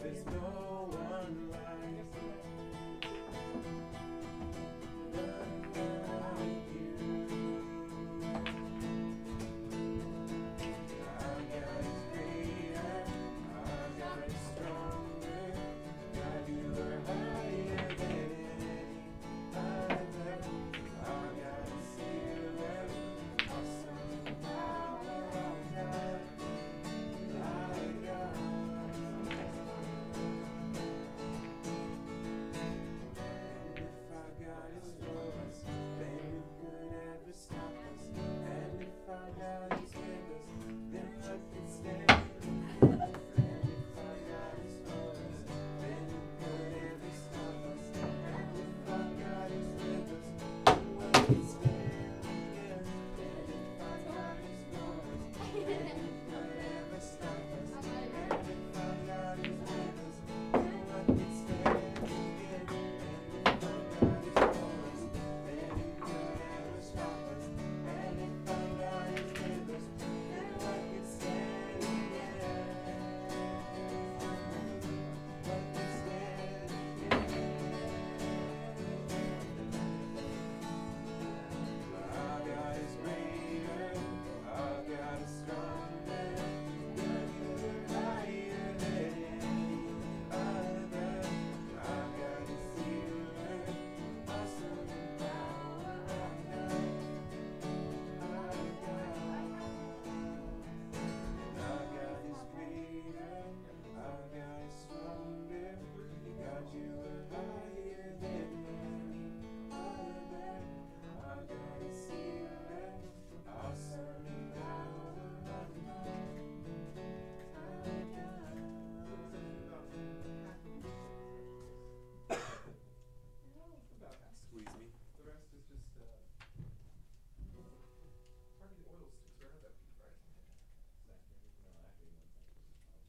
There's no one like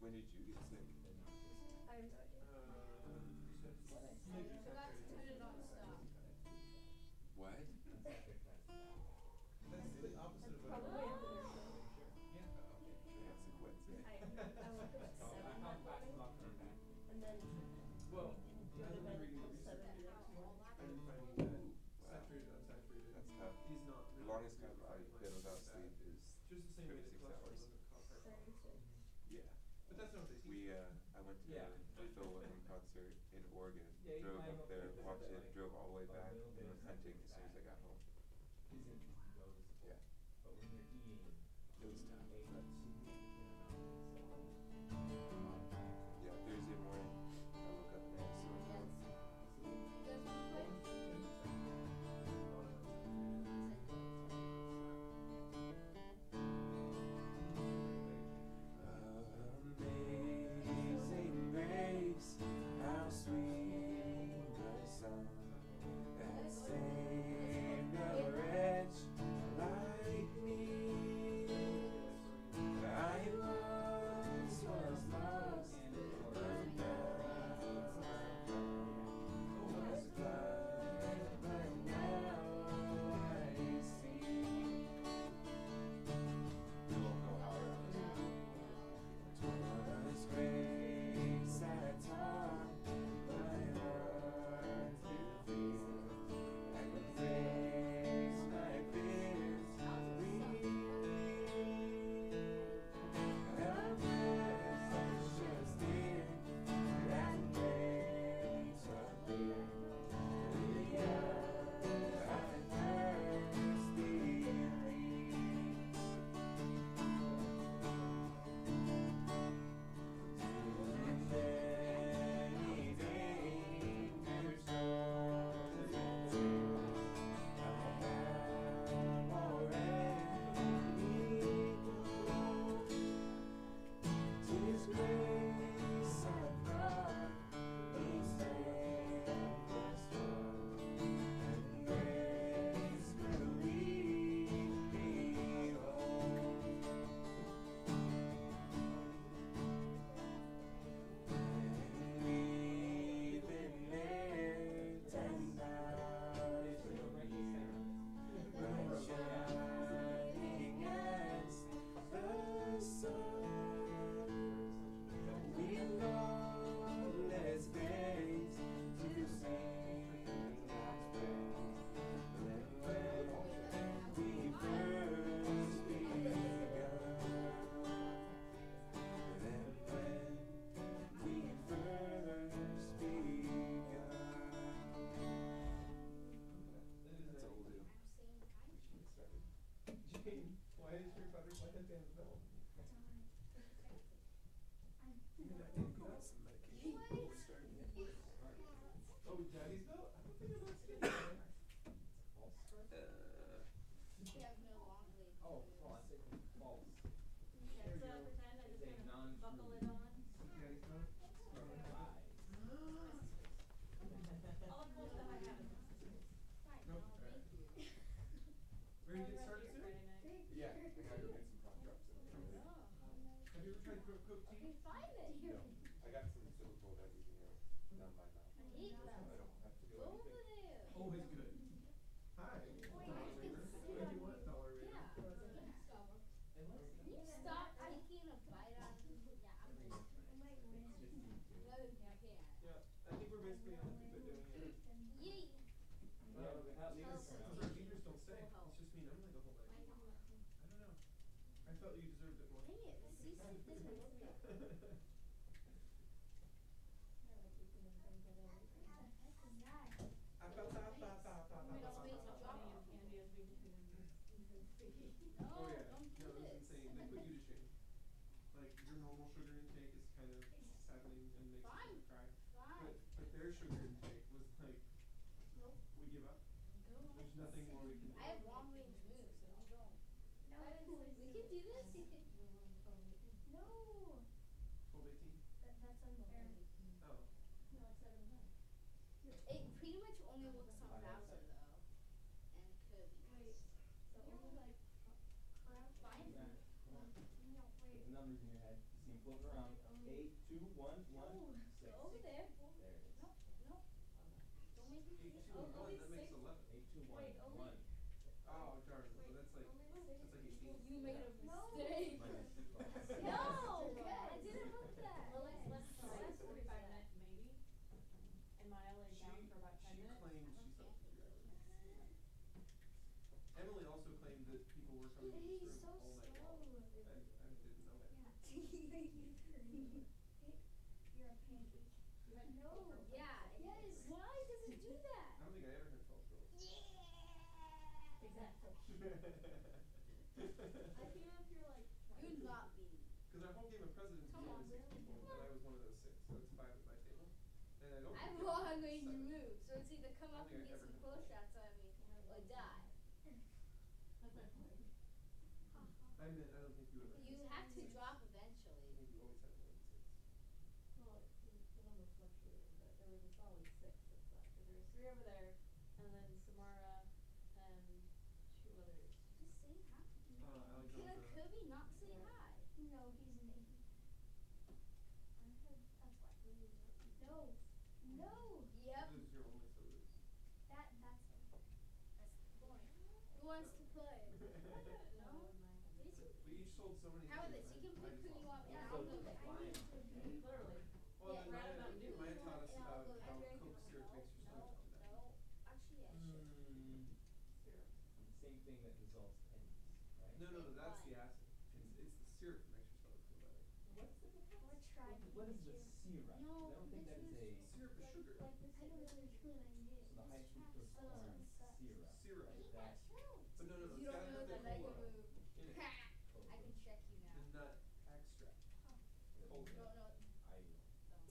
When did you get sick? I have no idea. What I say. What? That's probably a good reason. That's a Wednesday. I woke up at 7 that morning, and then we didn't go to bed until 7 the next morning. Ooh, wow. That's tough. The longest time I've been without sleep is 36 hours. 36. Yeah. I went to the Phil Wickham concert in Oregon, drove up there, watched it, drove all the way back, and went hunting as soon as I got home. Yeah. It was tough, but yeah, Thursday morning, I woke up and I had a sore throat. Amazing grace, how sweet the sound that saved a wretch like me. I buckle it on. Okay, huh? Strong habit. All the cool stuff I have is accessories. Nope. Oh, thank you. Ready to Probably get rest started your soon? Friday night. Yeah, I gotta go get some cough drops in Okay. there. Have you ever tried Coke tea? Okay, fine then. No, I got some silicone that you know down my mouth. I hate So that. I don't have to do Go over anything. there. Always good. Hi, Wait, dollar I can waiter. sit What do on you want, it. dollar waiter? Yeah. Starbucks. Can you stop taking a bite out of it? Yeah, I'm Every just. night. I might win. It's just you two. No, you can't. Yeah, I think we're basically gonna keep it doing it. Yeet. Yeah, but that leaves Chelsea. for now. Because our leaders don't stay. Full health. It's just me and Emily the whole night. I don't know. I felt you deserved it more. Dang it, Cece doesn't know that. Ah, ba, ba, ba, ba, ba, ba, We ba, don't ba, waste ba, how ba, funny ba. and candy as we do. No, Oh yeah, don't do no, this. it's insane. They put you to shame. Like your normal sugar intake is kind of saddening and makes Fine. you cry. Fine. But their sugar intake was like, Nope. we give up. There's nothing more we can do. I have long range moves, so we don't. No, We can do this. No. 12, 18? That's unfair. Oh. No, it's 7 It pretty much only works on Bowser though, and Kirby. Wait, so only like crouch. Fine. Yeah, come on. No, Get wait. the numbers in your head. You see them floating around. Only- 8, 2, 1, 1, No, 6. go over there. There it is. No, no. Don't make me 8, 2, feel. and 1, only that makes 6. 11. 8, 2, 1, Wait, only- 1. Oh, darn. So Wait, that's like, only that's like 18. You made a No. mistake. Minus 2 bucks. No, I didn't want that. Well, let's try 45 minutes maybe. And Maya laid down for about 10 She minutes. claimed she slept for 3 hours. Emily also claimed that people were coming to He's this so room all night long. slow. I didn't know that. You're a pancake. You had to No, go for a yeah, break. yes. Why does it do that? I don't think I ever had 12 girls. Exactly. I came up here like You're not me. Because our whole game of presidents was Come on, only 6 really? people, and I was one of those 6, so it's 5 at my table. And I don't I have think long it was range 7. moves, so it's either come up I don't and think get I some ever close had shots on me or die. That's my point. I meant I don't think you ever had You 6. have to I drop eventually. think you always had more than 6. Well, the number fluctuated, but there was a solid 6 at the start. Because there was 3 over there, and then Samara and 2 others. Just say hi. Can a Alexandra. Kirby not say hi? no, he's an eight. I heard that's why he was No, no. Yep. Those are your only sodas. That's him. That's the point. Who wants to play? No, No? in my Please? We each sold so many How about things, this? You I can just put Cuneo lost up them. and So I'll go the back. flying. Clearly. Well, Yeah, then right about you. Maya taught us And I'll about go how back. Coke syrup makes your No, stomach calm down. no. Actually, I should. Syrup. Same thing that dissolves pennies, right? No, Wait, that's why? the acid. It's the syrup that makes your stomach feel better. What's the difference? Or try What is the Pikachu. syrup? No, 'Cause I don't think that is a. Syrup is sugar. Like this I don't is know which one I did. So the high fructose Oh, corn sucks. syrup. Syrup. Right? That But no, You it's don't gotta know have the the mega cola move. in it. I can check you The now. nut extract. Cola. Don't know. I will.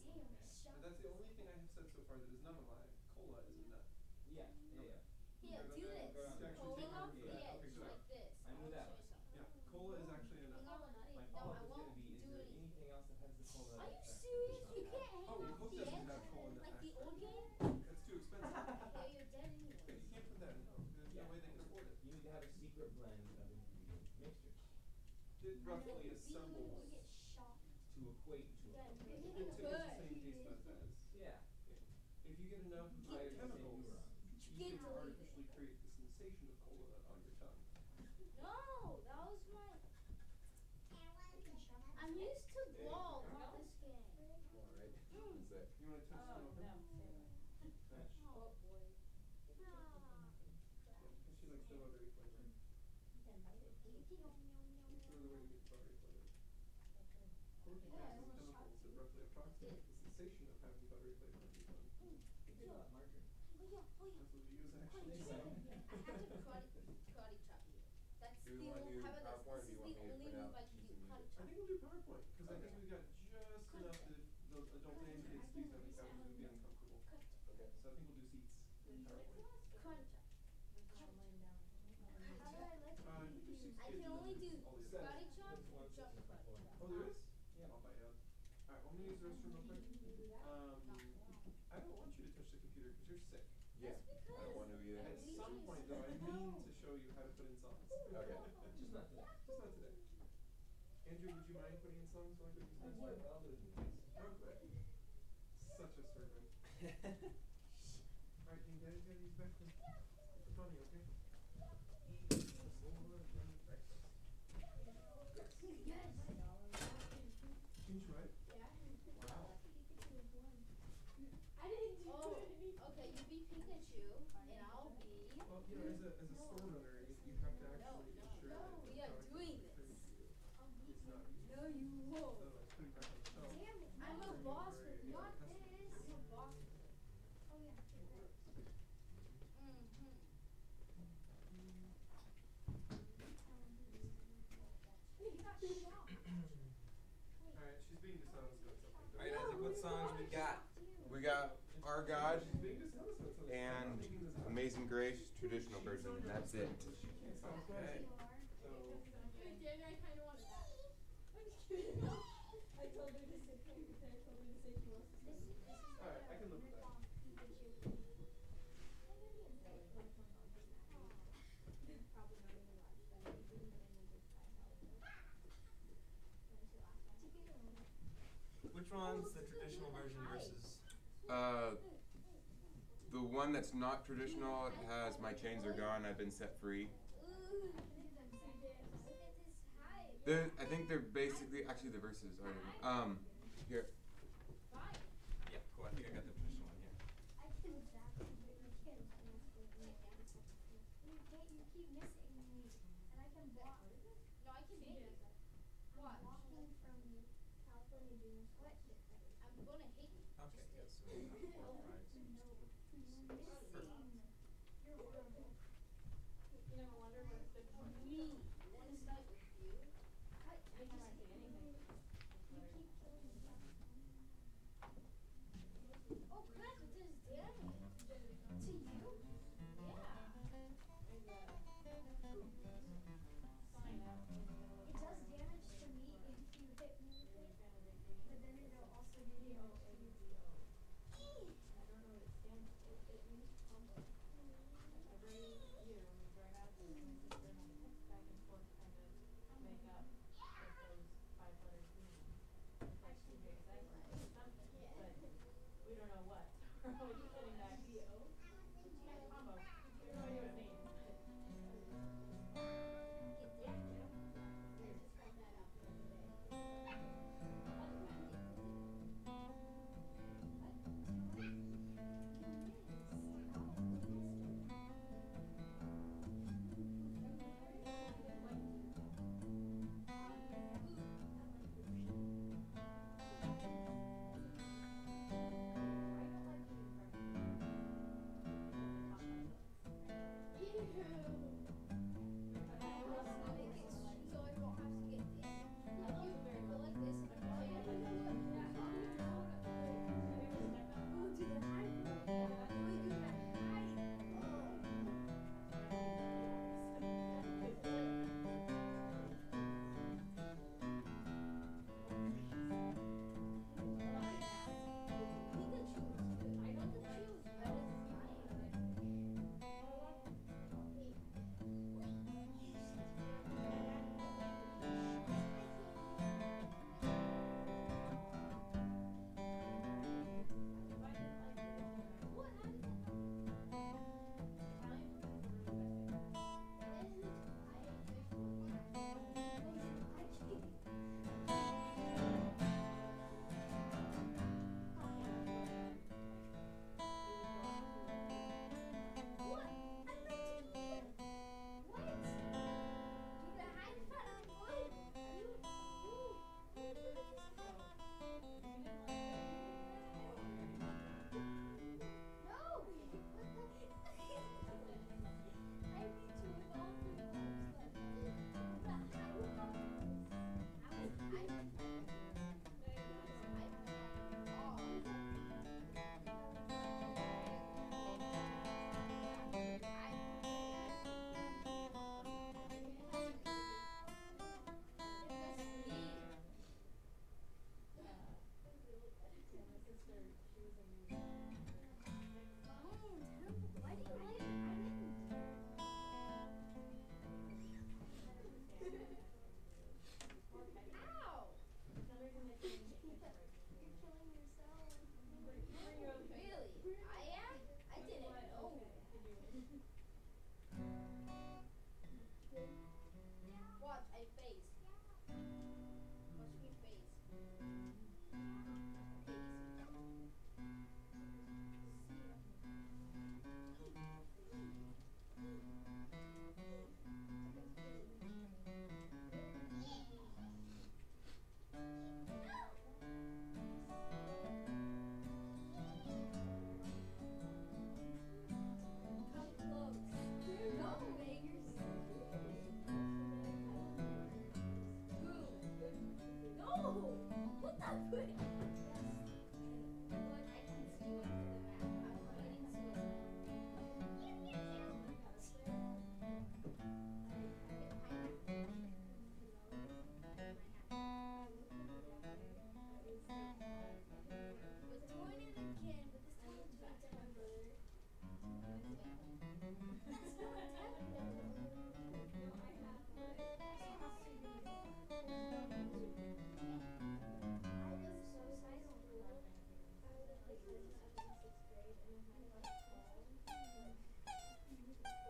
Damn, But shot. that's the only thing I have said so far that is not a lie. Cola is a nut. Yeah, yeah, yeah. Here, Go do down, this. go down. Actually, Hang take off one the of that. edge Okay, good. like this. I knew I'll that. show you something. Yeah, cola is actually a nut. Hang off the My edge. No, follow-up I was won't gonna be, is do there it. anything else that has the cola? Are you extract? serious? You Not can't that. hang Oh, off Coke the doesn't edge have cola in like the extract. old game? That's too expensive. Yeah, you're dead Okay, anyways. you can't put that in. There's Yeah. no way they can afford it. You need to have a secret blend of ingredient mixtures It roughly You assembles get shot. to equate to a Yeah, Coke. you're it getting tickles the good. same taste buds as. Yeah. If you get enough Fires the same chemicals, neurons. you Get can to leave it. artificially create the sensation of cola on your tongue. No, that was my. You can shot. I'm used to There you ball, go. not this game. Alright, that's it. You wanna touch Oh, some of no, them? stay away. Touch. Oh boy. Yeah, 'cause she likes the buttery flavor. It's really the way to get buttery flavor. Corky Yeah, I has almost chemicals that roughly approximate the sensation of having buttery flavor on your tongue. They did a lot margarine. Oh yeah, oh yeah. That's what you use actually. Yeah. I have to karate chop you. That's Do the we wanna only. do How about PowerPoint, this? or This do is you the want me to only print move out I can and do. use the Karate music? chop. I think we'll do PowerPoint, cause I think Okay. we've got just enough that the adult name kids, please don't be found being uncomfortable. Okay. So I think we'll do seats in PowerPoint. Karate chop. I'm laying down. How do I like I think there's 6 I kids can in only the- do all the Seven. others. karate chop There's or one jump sitting karate before. chop. Oh, there is? Yeah. I'll buy I'm gonna use the restroom real quick. Can you do that? I don't want you to touch the computer because you're sick. Yeah, That's because I don't want to either. At some point though, I mean to show you how to put in songs. Okay. Just not today. Just not today. Andrew, would you mind putting in songs while I go use the That's restroom? what I'll do it in case. Oh, good. Such a servant. Alright, can you get it? Use the bathroom. Put the bunny, okay? Eat some more yummy breakfast. Yes. Can you try it? Yeah. Wow. I didn't do Oh, anything. okay, you be Pikachu and I'll be. Well, you know, as a store owner, you have to actually ensure that the We are product doing that's this. returned to you is not used. No, you won't. Otherwise, putting it back on the shelf. Damn it. I'm a Very, boss very, with not custom. this. I'm a boss with it. Oh yeah, you're right. Mm-hmm. You got shocked. Alright, she's being dishonest about something. Don't Alright, you? Isaac, what songs we got? Shocked you. We got Our God She's being dishonest about something. I'm and not making this up. Amazing Grace traditional She's version. on your That's husband, it. so she can't stop Okay. playing. You are. So, Wait, Daniel, I kinda wanted that. I'm just kidding. I told her to say, I told her to say she wants to This sing. is Alright, I can live with that. Pikachu. Probably not even watch, but I didn't even just try Which one's the traditional version versus? The one that's not traditional has My Chains Are Gone, I've Been Set Free. I think they're basically actually the verses are here. Yeah, cool. I think I got the traditional one here. I can zap you, but you can't dance with me. You can't, you keep missing me. And I can block. No, I can make it. I'm walking from California doing what? I'm gonna hate you. Okay, yeah, so we got 4, 5, 6. You're missing. You're horrible. You never wonder what it's different. Me. I wanna start with you. I I just can't say anything. You keep killing me. Oh, crap, it does damage. To you? Yeah. There's a sign out in the middle of It does damage to me if you hit me with it, but then it'll also do damage to you. I don't know what it stands for. It means combo. Every year when we drive out there, my sister and I text back and forth trying to make up what those 5 letters mean. It's like too big cipher or something, but we don't know what. We're always just sitting back. Yeah, combo. We have no idea what it means. Yeah, you know? I just found that out the other day. I don't like eating breakfast.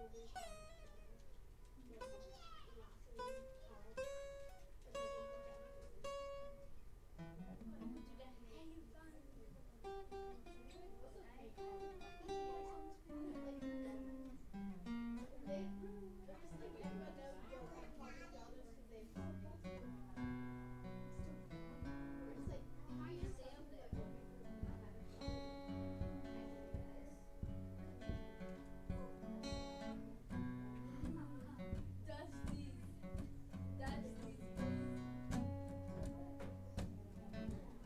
older college together. Like Lawson College. It's like in Fort Dodge, Texas. What did you get? Hey, you fun. What's a fake college? PTA sunscreen, like lemon. They're just like getting about to go to Fort Dodge because they Oh, that's cool. Still fun. We're just like, how you stay up there? Dusties. Dusties. What the heck? I thought about the one.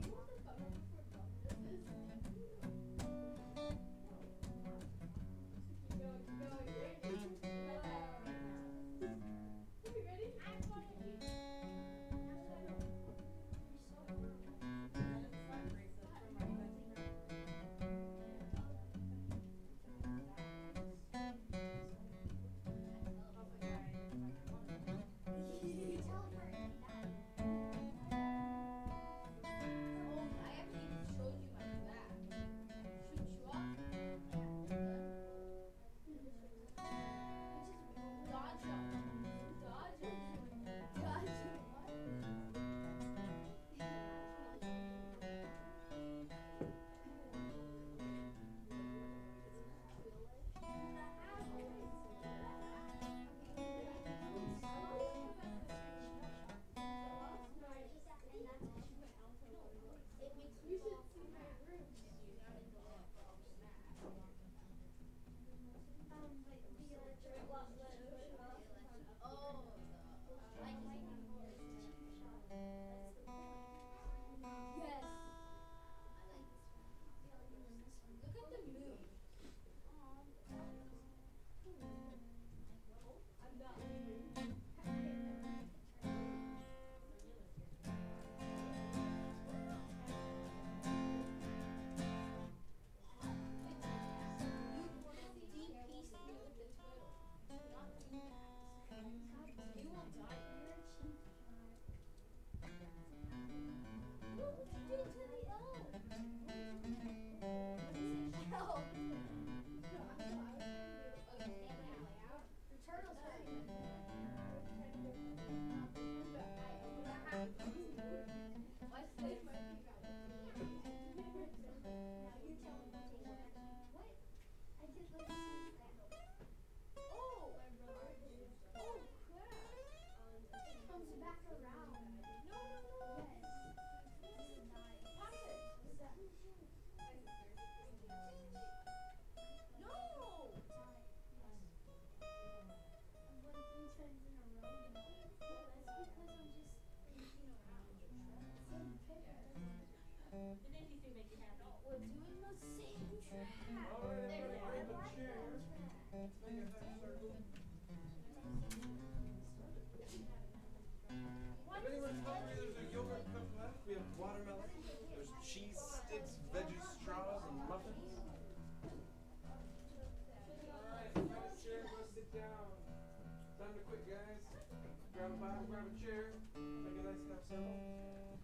Do you want the phone number for Dr. This? Keep going, keep going. Ready? Are you ready? I wanted you. That's why you're so wrong. Sweat bracelet from my best friend. Oh my god, I need to find my wallet. You tell her and that. Oh, I actually showed you my back. Shoot you up? Dodge him. Dodge him. Dodge him. You should see my room. Oh, yes. Look at the moon. I'm not leaving. Deep peace with the turtle. Not Dewbacks. You will die here. What did you do to the elf? Elf. No, I'm sorry. Okay, stand out. The turtle's hurt. My slave might be out. Now you tell me to take it. What? I did look at Oh! my brother. Oh crap! It comes back around. No, no, no! Yes. This is nice. Pass it! What's that? No! Won 3 times in a row. That's because I'm just thinking around. Same picture. Did anything make you happy? We're doing the same track. Alright, There we everybody, go. grab a I like chair. that track. Let's make it half circle. If anyone's hungry, there's a yogurt cup left. We have watermelon. There's cheese sticks, veggie straws, and muffins. Alright, grab a chair, go sit down. Time to quit, guys. Grab a Bible, grab a chair. Make a nice half circle.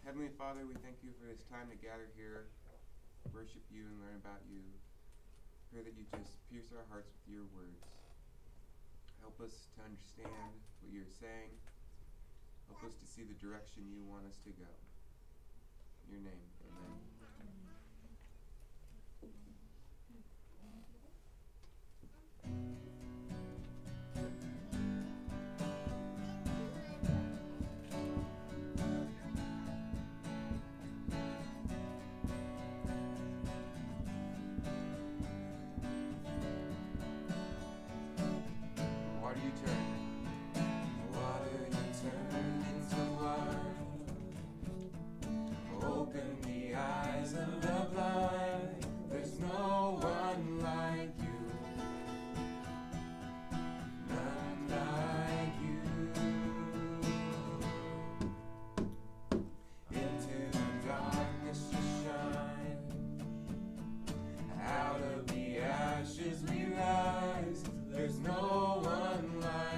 Heavenly Father, we thank you for this time to gather here, worship you, and learn about you. Pray that you just pierce our hearts with your words. Help us to understand what you're saying. Help us to see the direction you want us to go. In your name, amen. Water you turn. Water you turn into wine. Open the eyes of the blind. There's no one like you. None like you. Into the darkness you shine. Out of the ashes we rise. There's no one like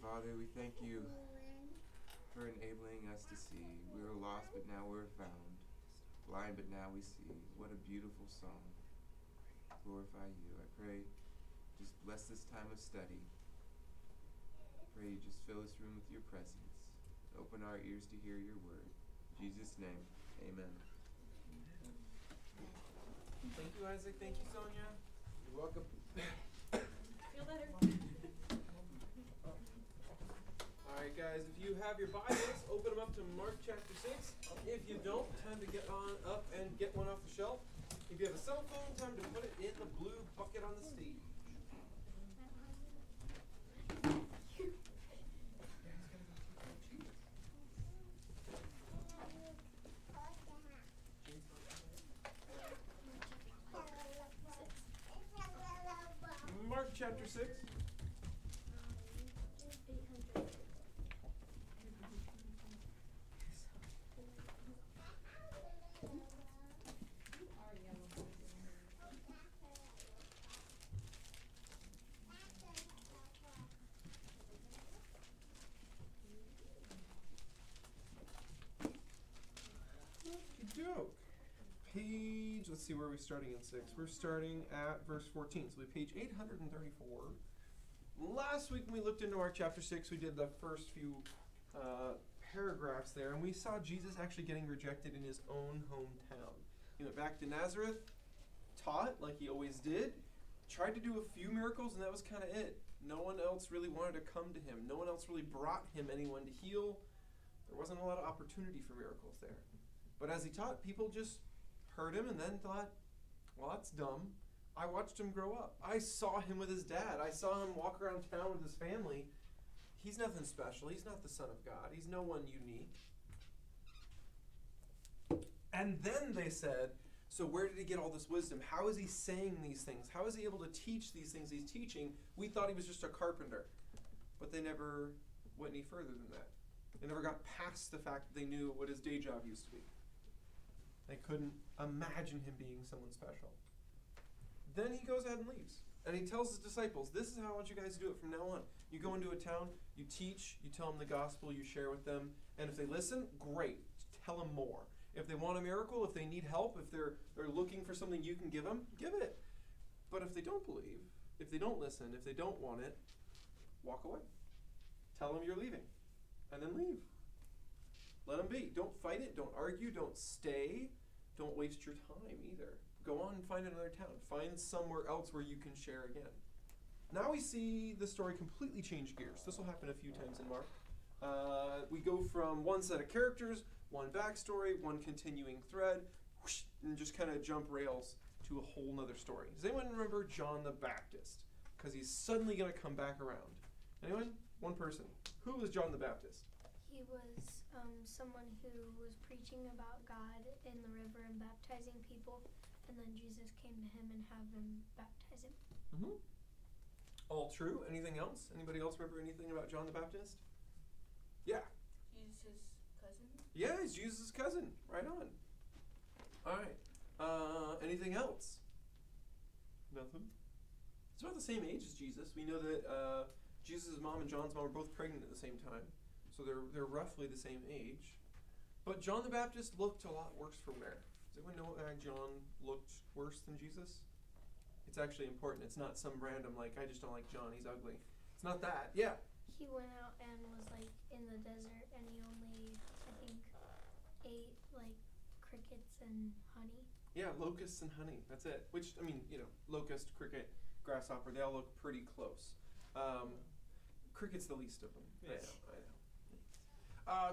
Father, we thank you for enabling us to see. We were lost, but now we're found. Blind, but now we see. What a beautiful song. Glorify you. I pray, just bless this time of study. I pray you just fill this room with your presence. Open our ears to hear your word. In Jesus' name, amen. Thank you, Isaac. Thank you, Sonia. You're welcome. Feel better. All right, guys, if you have your Bibles, open them up to Mark chapter 6. If you don't, time to get on up and get one off the shelf. If you have a cell phone, time to put it in the blue bucket on the stage. Mark chapter 6. Page, let's see where we're starting in 6. We're starting at verse 14, so we page 834. Last week when we looked into Mark chapter 6, we did the first few paragraphs there, and we saw Jesus actually getting rejected in his own hometown. He went back to Nazareth, taught like he always did, tried to do a few miracles, and that was kind of it. No one else really wanted to come to him. No one else really brought him anyone to heal. There wasn't a lot of opportunity for miracles there. But as he taught, people just heard him and then thought, well, that's dumb. I watched him grow up. I saw him with his dad. I saw him walk around town with his family. He's nothing special. He's not the Son of God. He's no one unique. And then they said, so where did he get all this wisdom? How is he saying these things? How is he able to teach these things he's teaching? We thought he was just a carpenter. But they never went any further than that. They never got past the fact that they knew what his day job used to be. They couldn't imagine him being someone special. Then he goes ahead and leaves. And he tells his disciples, this is how I want you guys to do it from now on. You go into a town, you teach, you tell them the gospel, you share with them. And if they listen, great. Tell them more. If they want a miracle, if they need help, if they're looking for something you can give them, give it. But if they don't believe, if they don't listen, if they don't want it, walk away. Tell them you're leaving. And then leave. Let them be. Don't fight it. Don't argue. Don't stay. Don't waste your time either. Go on and find another town. Find somewhere else where you can share again. Now we see the story completely change gears. This will happen a few times in Mark. We go from one set of characters, one backstory, one continuing thread, whoosh, and just kind of jump rails to a whole nother story. Does anyone remember John the Baptist? Because he's suddenly going to come back around. Anyone? One person. Who was John the Baptist? He was someone who was preaching about God in the river and baptizing people, and then Jesus came to him and had him baptize him. Mm-hmm. All true. Anything else? Anybody else remember anything about John the Baptist? Yeah. He's his cousin? Yeah, he's Jesus' cousin. Right on. All right. Anything else? Nothing. It's about the same age as Jesus. We know that Jesus' mom and John's mom were both pregnant at the same time. So they're roughly the same age. But John the Baptist looked a lot worse for wear. Does anyone know why John looked worse than Jesus? It's actually important. It's not some random, like, I just don't like John, he's ugly. It's not that. Yeah. He went out and was like in the desert, and he only, I think, ate like crickets and honey. Yeah, locusts and honey. That's it. Which, I mean, you know, locust, cricket, grasshopper, they all look pretty close. Cricket's the least of them. Yes. I know.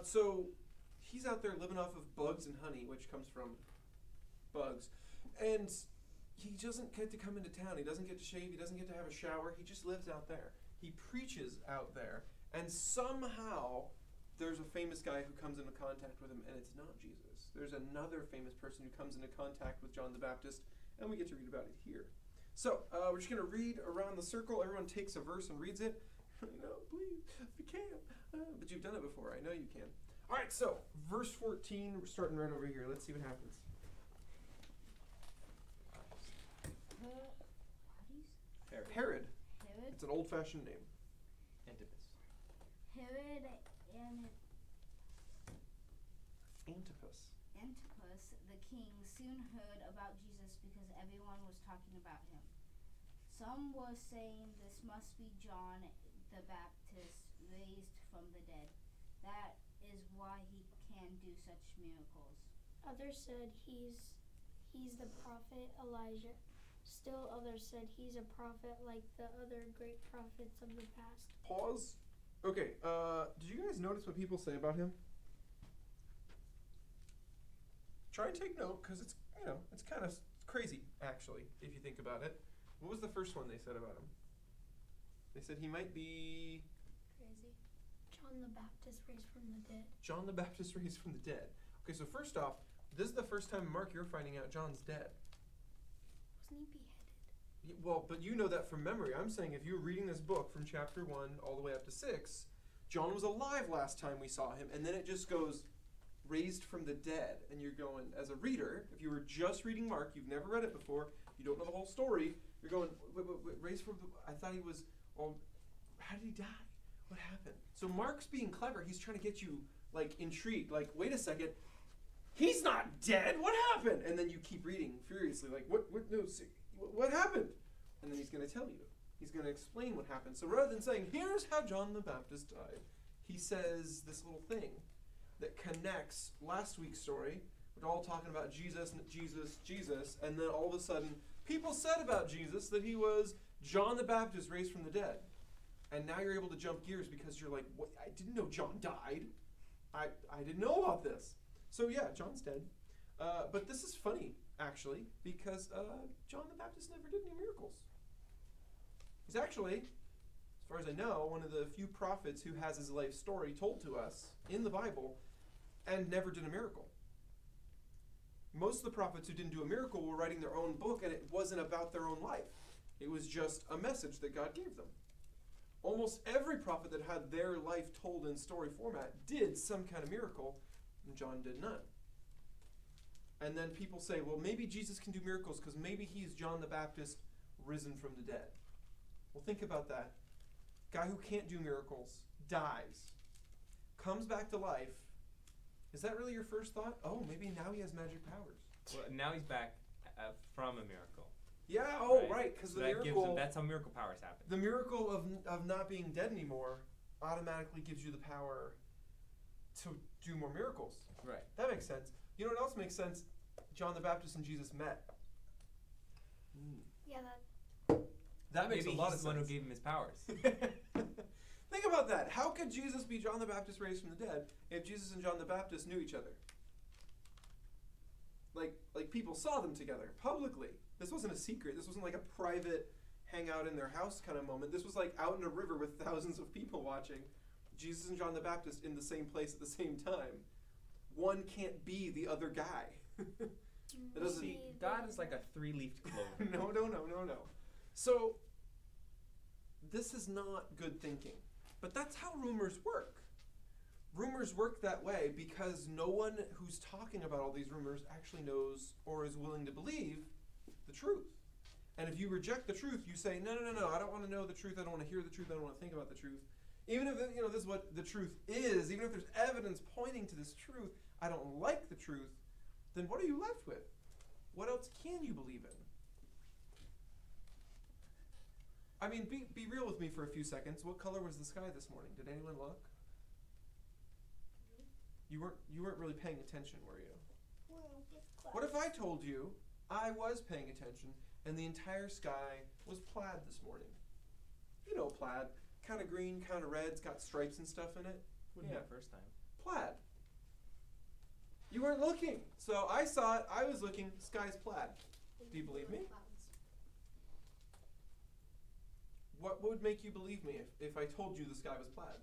So he's out there living off of bugs and honey, which comes from bugs. And he doesn't get to come into town. He doesn't get to shave. He doesn't get to have a shower. He just lives out there. He preaches out there. And somehow there's a famous guy who comes into contact with him, and it's not Jesus. There's another famous person who comes into contact with John the Baptist, and we get to read about it here. So we're just going to read around the circle. Everyone takes a verse and reads it. No, please, we can't. But you've done it before. I know you can. All right, so verse 14. We're starting right over here. Let's see what happens. Herod. It's an old-fashioned name. Antipas. Herod and Antipas. the king, soon heard about Jesus because everyone was talking about him. Some were saying this must be John the Baptist raised from the dead. That is why he can do such miracles. Others said he's the prophet Elijah. Still others said he's a prophet like the other great prophets of the past. Pause. Okay, did you guys notice what people say about him? Try and take note, because it's, it's kind of crazy, actually, if you think about it. What was the first one they said about him? They said he might be... Crazy. John the Baptist raised from the dead. John the Baptist raised from the dead. Okay, so first off, this is the first time, Mark, you're finding out John's dead. Wasn't he beheaded? Well, but you know that from memory. I'm saying if you're reading this book from chapter 1 all the way up to 6, John was alive last time we saw him, and then it just goes raised from the dead. And you're going, as a reader, if you were just reading Mark, you've never read it before, you don't know the whole story, you're going, wait, raised from the... I thought he was... Oh, how did he die? What happened? So Mark's being clever. He's trying to get you, intrigued. Wait a second. He's not dead. What happened? And then you keep reading furiously, what happened? And then he's going to tell you. He's going to explain what happened. So rather than saying, here's how John the Baptist died, he says this little thing that connects last week's story. We're all talking about Jesus, and then all of a sudden, people said about Jesus that he was John the Baptist raised from the dead. And now you're able to jump gears because you're like, what? I didn't know John died. I didn't know about this. So yeah, John's dead. But this is funny, actually, because John the Baptist never did any miracles. He's actually, as far as I know, one of the few prophets who has his life story told to us in the Bible and never did a miracle. Most of the prophets who didn't do a miracle were writing their own book, and it wasn't about their own life. It was just a message that God gave them. Almost every prophet that had their life told in story format did some kind of miracle, and John did none. And then people say, well, maybe Jesus can do miracles because maybe he's John the Baptist risen from the dead. Well, think about that. Guy who can't do miracles, dies, comes back to life. Is that really your first thought? Oh, maybe now he has magic powers. Well, now he's back from a miracle. Yeah, right, because so the that miracle... that's how miracle powers happen. The miracle of not being dead anymore automatically gives you the power to do more miracles. Right. That makes sense. You know what else makes sense? John the Baptist and Jesus met. Yeah, That makes Maybe a lot he's of the one who sense. gave him his powers. Think about that. How could Jesus be John the Baptist raised from the dead if Jesus and John the Baptist knew each other? Like people saw them together publicly. This wasn't a secret. This wasn't like a private hangout in their house kind of moment. This was like out in a river with thousands of people watching. Jesus and John the Baptist in the same place at the same time. One can't be the other guy. That doesn't. See, God is like a three-leafed clover. No. So, this is not good thinking. But that's how rumors work. Rumors work that way because no one who's talking about all these rumors actually knows or is willing to believe the truth. And if you reject the truth, you say, no, I don't want to know the truth, I don't want to hear the truth, I don't want to think about the truth. Even if this is what the truth is, even if there's evidence pointing to this truth, I don't like the truth, then what are you left with? What else can you believe in? I mean, be real with me for a few seconds. What color was the sky this morning? Did anyone look? You weren't really paying attention, were you? well, with class. What if I told you I was paying attention and the entire sky was plaid this morning? You know plaid. Kind of green, kind of red. It's got stripes and stuff in it. Yeah, first time. Plaid. You weren't looking. So I saw it. I was looking. Sky's plaid. Do you believe me? What would make you believe me if I told you the sky was plaid?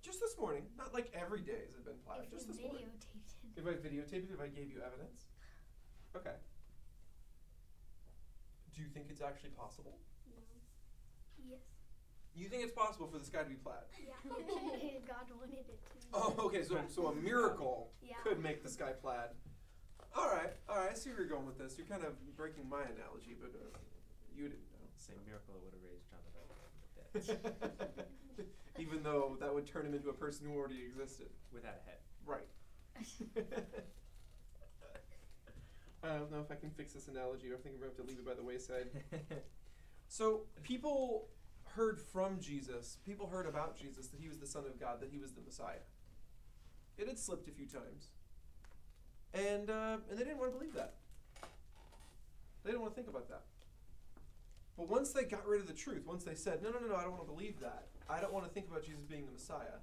Just this morning. Not like every day has it been plaid. If Just you this morning. videotaped it. If I videotaped it, if I gave you evidence? Okay. Do you think it's actually possible? No. Yes. You think it's possible for the sky to be plaid? Yeah. God wanted it to be. Oh, okay, so a miracle Yeah. could make the sky plaid. All right, I see where you're going with this. You're kind of breaking my analogy, but you didn't know. Same miracle would have raised John the Baptist from the dead. Even though that would turn him into a person who already existed. Without a head. Right. I don't know if I can fix this analogy, or I think we're going to have to leave it by the wayside. So people heard from Jesus, people heard about Jesus, that he was the Son of God, that he was the Messiah. It had slipped a few times. And they didn't want to believe that. They didn't want to think about that. But once they got rid of the truth, once they said, no, I don't want to believe that. I don't want to think about Jesus being the Messiah.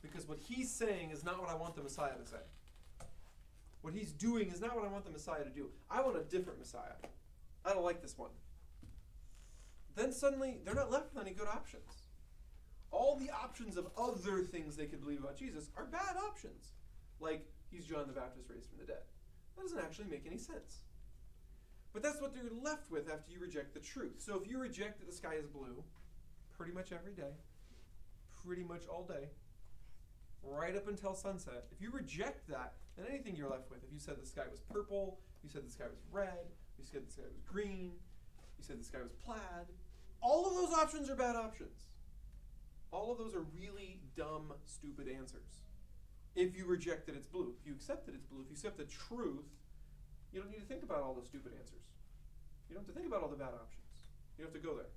Because what he's saying is not what I want the Messiah to say. What he's doing is not what I want the Messiah to do. I want a different Messiah. I don't like this one. Then suddenly, they're not left with any good options. All the options of other things they could believe about Jesus are bad options. Like, he's John the Baptist raised from the dead. That doesn't actually make any sense. But that's what they're left with after you reject the truth. So if you reject that the sky is blue, pretty much every day, pretty much all day, right up until sunset, if you reject that, then anything you're left with, if you said the sky was purple, you said the sky was red, you said the sky was green, you said the sky was plaid, all of those options are bad options. All of those are really dumb, stupid answers. If you reject that it's blue. If you accept that it's blue, if you accept the truth, you don't need to think about all the stupid answers. You don't have to think about all the bad options. You don't have to go there.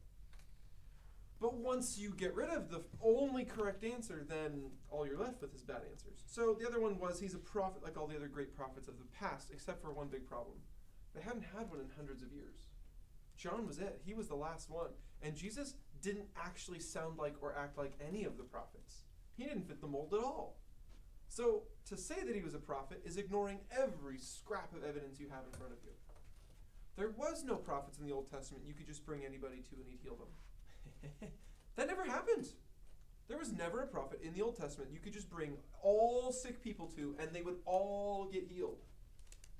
But once you get rid of the only correct answer, then all you're left with is bad answers. So the other one was he's a prophet like all the other great prophets of the past, except for one big problem. They hadn't had one in hundreds of years. John was it. He was the last one. And Jesus didn't actually sound like or act like any of the prophets. He didn't fit the mold at all. So to say that he was a prophet is ignoring every scrap of evidence you have in front of you. There was no prophets in the Old Testament you could just bring anybody to and he'd heal them. That never happened. There was never a prophet in the Old Testament you could just bring all sick people to and they would all get healed.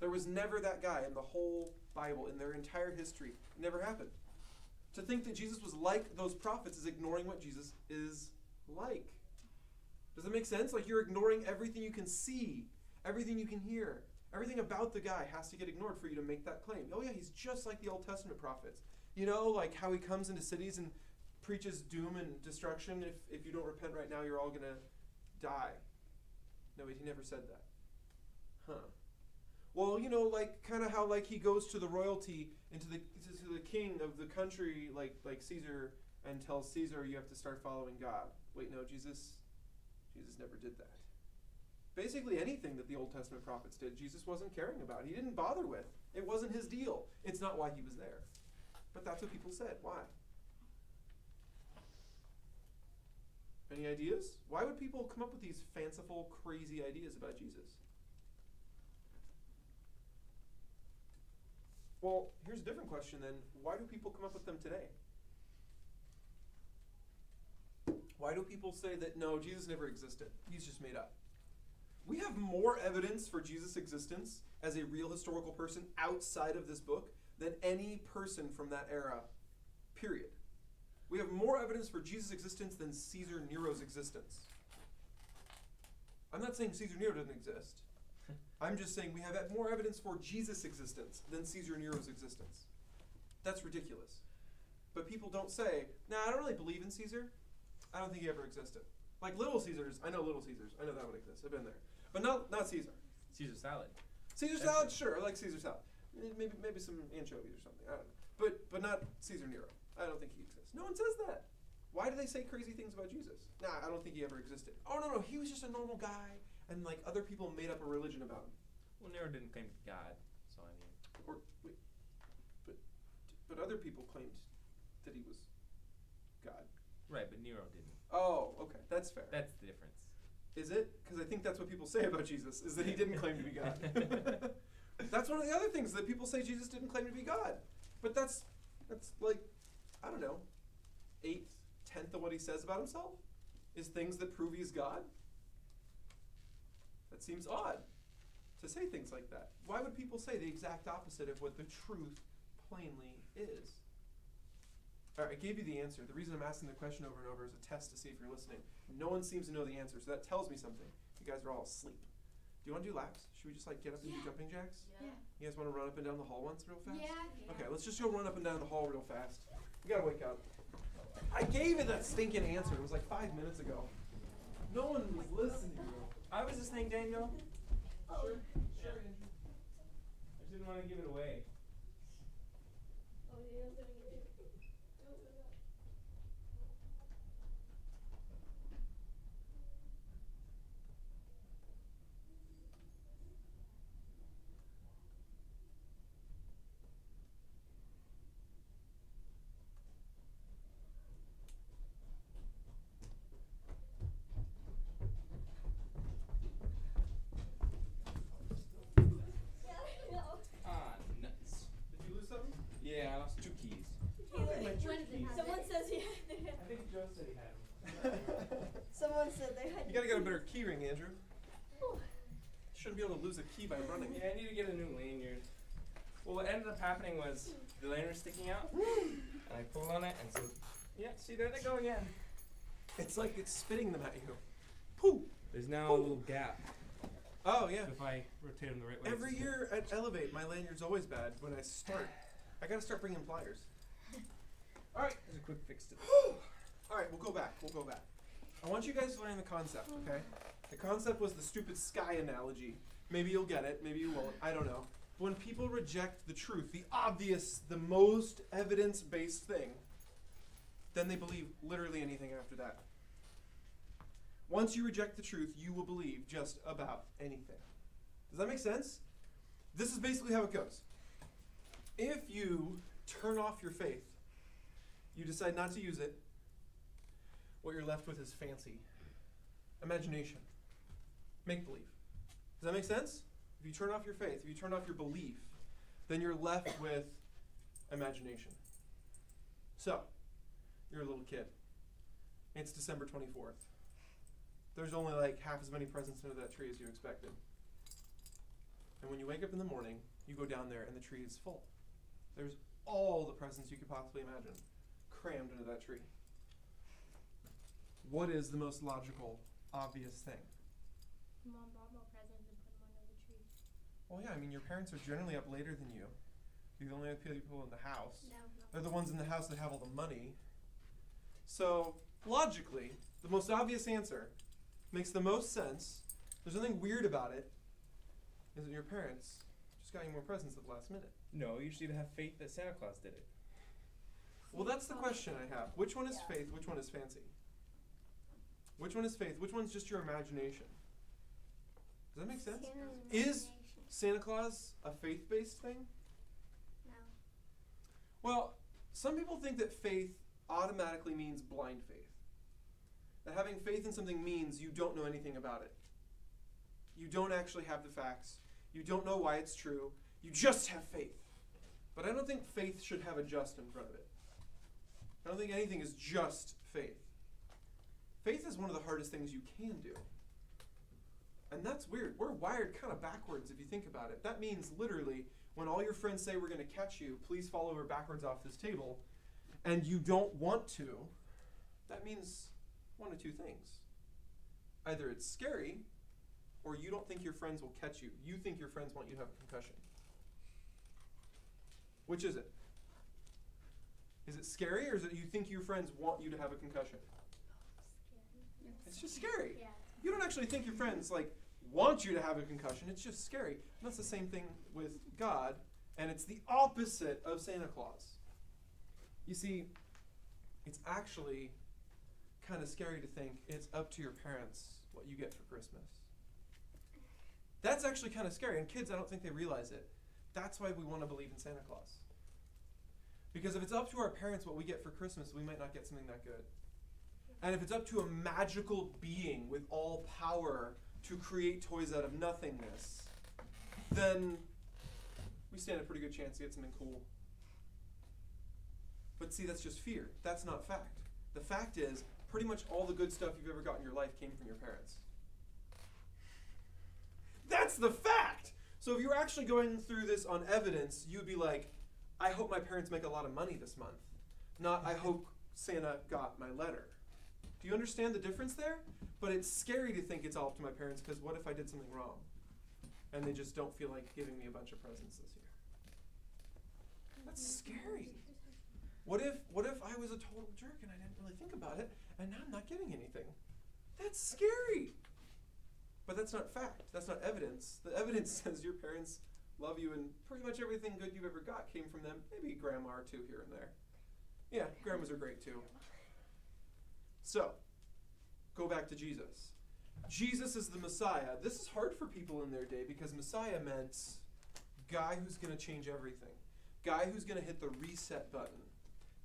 There was never that guy in the whole Bible, in their entire history. It never happened. To think that Jesus was like those prophets is ignoring what Jesus is like. Does that make sense? Like you're ignoring everything you can see, everything you can hear. Everything about the guy has to get ignored for you to make that claim. Oh yeah, he's just like the Old Testament prophets. You know, like how he comes into cities and preaches doom and destruction. If you don't repent right now, you're all going to die. No, he never said that. Huh. Well, you know, like kind of how like he goes to the royalty and to the king of the country, like Caesar, and tells Caesar you have to start following God. Wait, no, Jesus never did that. Basically anything that the Old Testament prophets did, Jesus wasn't caring about. He didn't bother with. It wasn't his deal. It's not why he was there. But that's what people said. Why? Any ideas? Why would people come up with these fanciful, crazy ideas about Jesus? Well, here's a different question then. Why do people come up with them today? Why do people say that, no, Jesus never existed? He's just made up. We have more evidence for Jesus' existence as a real historical person outside of this book than any person from that era, period. We have more evidence for Jesus' existence than Caesar Nero's existence. I'm not saying Caesar Nero doesn't exist. I'm just saying we have more evidence for Jesus' existence than Caesar Nero's existence. That's ridiculous. But people don't say, nah, I don't really believe in Caesar. I don't think he ever existed. Like Little Caesars, I know Little Caesars. I know that one exists. I've been there. But not Caesar. Caesar salad. Caesar salad, sure. I like Caesar salad. Maybe some anchovies or something. I don't know. But not Caesar Nero. I don't think he exists. No one says that. Why do they say crazy things about Jesus? Nah, I don't think he ever existed. Oh, no, he was just a normal guy. And like other people made up a religion about him. Well, Nero didn't claim to be God, so I mean. But other people claimed that he was God. Right, but Nero didn't. Oh, okay, that's fair. That's the difference. Is it? Because I think that's what people say about Jesus, is that he didn't claim to be God. That's one of the other things, that people say Jesus didn't claim to be God. But that's like, I don't know, 1/8 of what he says about himself is things that prove he's God. That seems odd to say things like that. Why would people say the exact opposite of what the truth plainly is? All right, I gave you the answer. The reason I'm asking the question over and over is a test to see if you're listening. No one seems to know the answer, so that tells me something. You guys are all asleep. you want to do laps? Should we just like get up and do jumping jacks? Yeah. You guys want to run up and down the hall once real fast? Yeah. Okay, let's just go run up and down the hall real fast. We gotta wake up. I gave it that stinking answer. It was like 5 minutes ago. No one was listening. I was just thinking, Daniel. Oh. Sure, Andrew. I just didn't want to give it away. Oh, yeah, I'm gonna get it. Go, go, go. Ah, nuts. Did you lose something? Yeah, I lost 2 keys. Someone says he had I think Joe said he had them. Someone said they had You gotta get a better key ring, Andrew. Shouldn't be able to lose a key by running. Yeah, I need to get a new lanyard. Well, what ended up happening was the lanyard was sticking out, and I pulled on it, and so, yeah, see, there they go again. It's like it's spitting them at you. Pooh! There's now a little gap. Oh, yeah. So if I rotate them the right way. Every year at Elevate, my lanyard's always bad when I start. I gotta start bringing pliers. Alright. There's a quick fix to this. Alright, we'll go back. I want you guys to learn the concept, okay? The concept was the stupid sky analogy. Maybe you'll get it, maybe you won't, I don't know. When people reject the truth, the obvious, the most evidence-based thing, then they believe literally anything after that. Once you reject the truth, you will believe just about anything. Does that make sense? This is basically how it goes. If you turn off your faith, you decide not to use it, what you're left with is fancy, imagination, make-believe. Does that make sense? If you turn off your faith, if you turn off your belief, then you're left with imagination. So, you're a little kid. It's December 24th. There's only like half as many presents under that tree as you expected. And when you wake up in the morning, you go down there and the tree is full. There's all the presents you could possibly imagine crammed into that tree. What is the most logical, obvious thing? Mom brought more presents and put them under the tree. Well, yeah, I mean, your parents are generally up later than you. You're the only people in the house. No. They're the ones in the house that have all the money. So, logically, the most obvious answer makes the most sense. There's nothing weird about it. Is that your parents just got you more presents at the last minute? No, you should have faith that Santa Claus did it. Well, that's the question I have. Which one is faith? Which one is fancy? Which one is faith? Which one's just your imagination? Does that make sense? Is Santa Claus a faith-based thing? No. Well, some people think that faith automatically means blind faith. That having faith in something means you don't know anything about it. You don't actually have the facts. You don't know why it's true. You just have faith. But I don't think faith should have a just in front of it. I don't think anything is just faith. Faith is one of the hardest things you can do. And that's weird. We're wired kind of backwards if you think about it. That means literally when all your friends say we're going to catch you, please fall over backwards off this table, and you don't want to, that means one of two things. Either it's scary, or you don't think your friends will catch you. You think your friends want you to have a concussion. Which is it? Is it scary, or is it you think your friends want you to have a concussion? It's just scary. Yeah. You don't actually think your friends want you to have a concussion. It's just scary. And that's the same thing with God, and it's the opposite of Santa Claus. You see, it's actually kind of scary to think it's up to your parents what you get for Christmas. That's actually kind of scary, and kids, I don't think they realize it. That's why we want to believe in Santa Claus. Because if it's up to our parents what we get for Christmas, we might not get something that good. And if it's up to a magical being with all power to create toys out of nothingness, then we stand a pretty good chance to get something cool. But see, that's just fear. That's not fact. The fact is, pretty much all the good stuff you've ever got in your life came from your parents. That's the fact! So if you were actually going through this on evidence, you'd be like, I hope my parents make a lot of money this month. Not, I hope Santa got my letter. Do you understand the difference there? But it's scary to think it's all up to my parents, because what if I did something wrong? and they just don't feel like giving me a bunch of presents this year. That's scary. What if I was a total jerk and I didn't really think about it, and now I'm not getting anything? That's scary. But that's not fact. That's not evidence. The evidence says your parents love you, and pretty much everything good you ever got came from them. Maybe grandma or two here and there. Yeah, grandmas are great too. So, go back to Jesus. Jesus is the Messiah. This is hard for people in their day because Messiah meant guy who's going to change everything. Guy who's going to hit the reset button.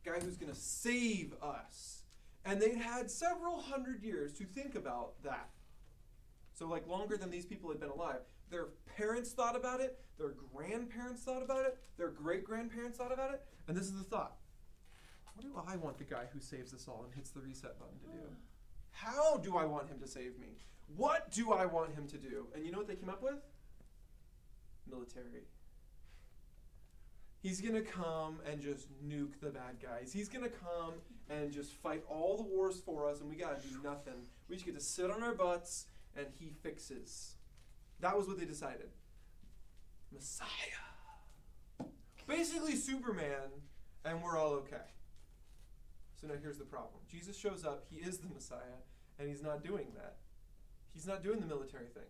Guy who's going to save us. And they'd had several hundred years to think about that. So like longer than these people had been alive. Their parents thought about it. Their grandparents thought about it. Their great-grandparents thought about it. And this is the thought. What do I want the guy who saves us all and hits the reset button to do? How do I want him to save me? What do I want him to do? And you know what they came up with? Military. He's going to come and just nuke the bad guys. He's going to come and just fight all the wars for us, and we got to do nothing. We just get to sit on our butts, and he fixes. That was what they decided. Messiah. Basically Superman, and we're all okay. So now here's the problem. Jesus shows up, he is the Messiah, and he's not doing that. He's not doing the military thing.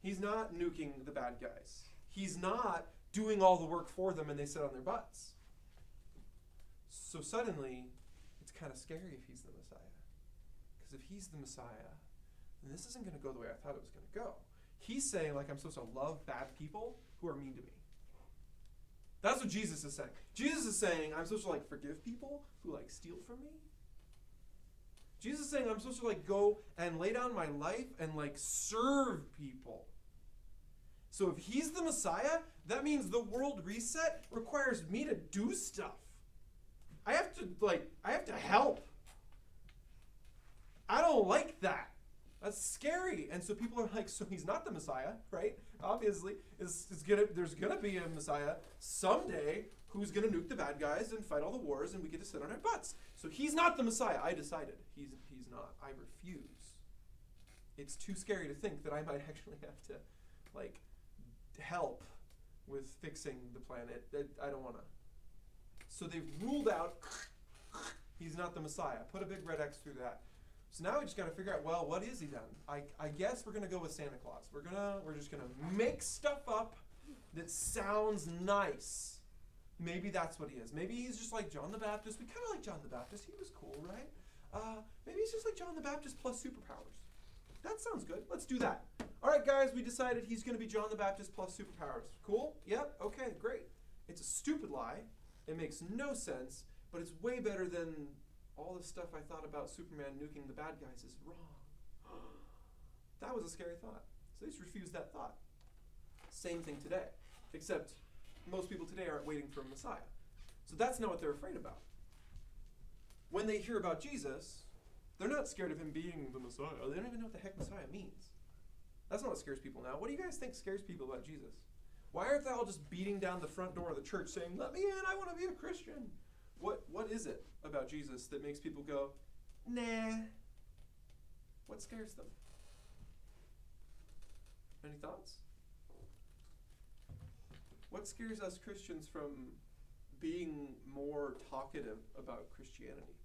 He's not nuking the bad guys. He's not doing all the work for them and they sit on their butts. So suddenly, it's kind of scary if he's the Messiah. Because if he's the Messiah, then this isn't going to go the way I thought it was going to go. He's saying like I'm supposed to love bad people who are mean to me. That's what Jesus is saying. Jesus is saying I'm supposed to like forgive people who like steal from me. Jesus is saying I'm supposed to like go and lay down my life and like serve people. So if he's the Messiah, that means the world reset requires me to do stuff. I have to help. I don't like that. That's scary. And so people are like, so he's not the Messiah, right? Obviously, there's gonna be a Messiah someday who's gonna nuke the bad guys and fight all the wars, and we get to sit on our butts. So he's not the Messiah. I decided he's not. I refuse. It's too scary to think that I might actually have to like help with fixing the planet. I don't want to. So they've ruled out he's not the Messiah. Put a big red X through that. So now we just got to figure out, well, what is he then? I guess we're going to go with Santa Claus. We're just going to make stuff up that sounds nice. Maybe that's what he is. Maybe he's just like John the Baptist. We kind of like John the Baptist. He was cool, right? Maybe he's just like John the Baptist plus superpowers. That sounds good. Let's do that. All right, guys, we decided he's going to be John the Baptist plus superpowers. Cool? Yep. Okay, great. It's a stupid lie. It makes no sense, but it's way better than all the stuff I thought about Superman nuking the bad guys is wrong. That was a scary thought. So they just refused that thought. Same thing today, except most people today aren't waiting for a Messiah. So that's not what they're afraid about. When they hear about Jesus, they're not scared of him being the Messiah. They don't even know what the heck Messiah means. That's not what scares people now. What do you guys think scares people about Jesus? Why aren't they all just beating down the front door of the church saying, let me in, I want to be a Christian? What is it about Jesus that makes people go, nah? What scares them? Any thoughts? What scares us Christians from being more talkative about Christianity?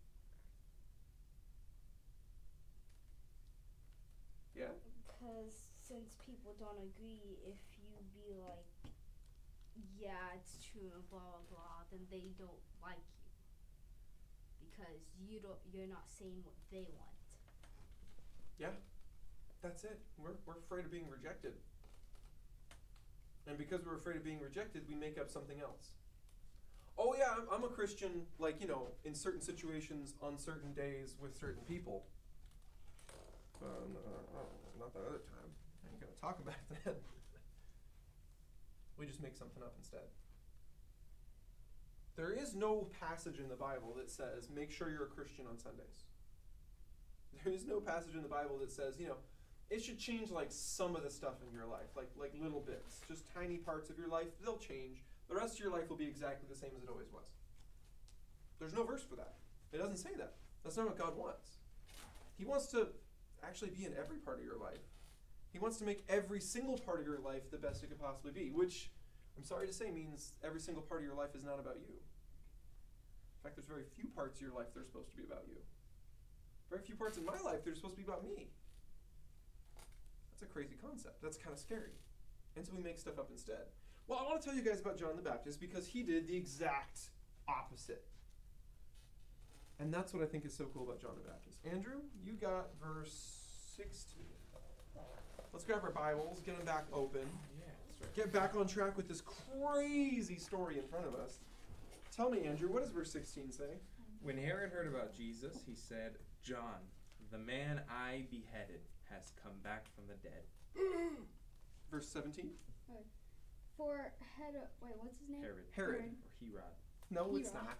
Yeah? Because since people don't agree, if you be like, yeah, it's true, and blah, blah, blah, then they don't like you. Because you're not saying what they want. Yeah, that's it. We're afraid of being rejected. And because we're afraid of being rejected, we make up something else. Oh yeah, I'm a Christian, like, in certain situations, on certain days, with certain people. Not that other time. I ain't gonna talk about it then. We just make something up instead. There is no passage in the Bible that says, make sure you're a Christian on Sundays. There is no passage in the Bible that says, it should change like some of the stuff in your life, like little bits, just tiny parts of your life, they'll change. The rest of your life will be exactly the same as it always was. There's no verse for that. It doesn't say that. That's not what God wants. He wants to actually be in every part of your life. He wants to make every single part of your life the best it could possibly be, which, I'm sorry to say, means every single part of your life is not about you. In fact, there's very few parts of your life that are supposed to be about you. Very few parts of my life that are supposed to be about me. That's a crazy concept. That's kind of scary. And so we make stuff up instead. Well, I want to tell you guys about John the Baptist because he did the exact opposite. And that's what I think is so cool about John the Baptist. Andrew, you got verse 16. Let's grab our Bibles, get them back open. Yeah, that's right. Get back on track with this crazy story in front of us. Tell me, Andrew, what does verse 16 say? When Herod heard about Jesus, he said, "John, the man I beheaded, has come back from the dead." Verse 17? For Herod, wait, what's his name? Herod. Or Herod. No, it's Herod. not.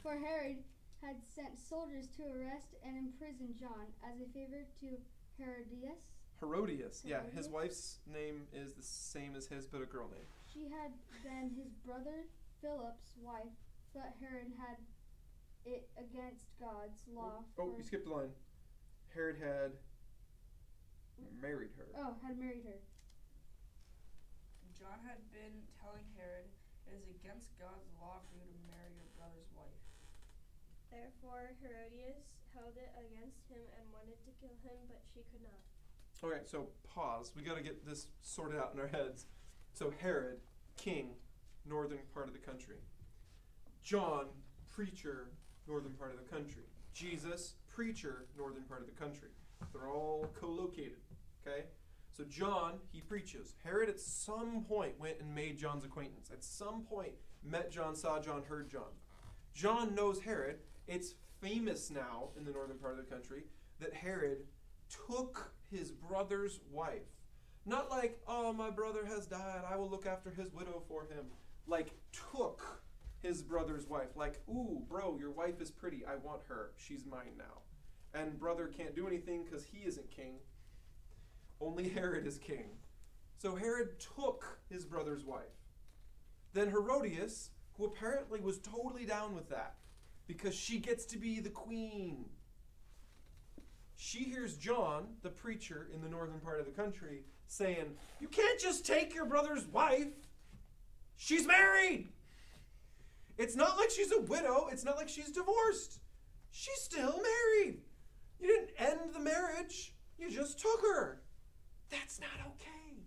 For Herod had sent soldiers to arrest and imprison John as a favor to Herodias. Yeah, his Herodias? wife's name is the same as his, but a girl name. She had been his brother Philip's wife, but Herod had it against God's law. Oh, you skipped a line. Herod had married her. Oh, had married her. John had been telling Herod, "It is against God's law for you to marry your brother's wife." Therefore Herodias held it against him and wanted to kill him, but she could not. Okay, so pause. We got to get this sorted out in our heads. So Herod, king, northern part of the country. John, preacher, northern part of the country. Jesus, preacher, northern part of the country. They're all co-located, okay? So John, he preaches. Herod at some point went and made John's acquaintance. At some point met John, saw John, heard John. John knows Herod. It's famous now in the northern part of the country that Herod took his brother's wife. Not like, oh, my brother has died, I will look after his widow for him. Like, took his brother's wife. Like, ooh, bro, your wife is pretty, I want her, she's mine now. And brother can't do anything because he isn't king. Only Herod is king. So Herod took his brother's wife. Then Herodias, who apparently was totally down with that, because she gets to be the queen. She hears John, the preacher in the northern part of the country, saying, "You can't just take your brother's wife. She's married. It's not like she's a widow. It's not like she's divorced. She's still married. You didn't end the marriage. You just took her. That's not okay."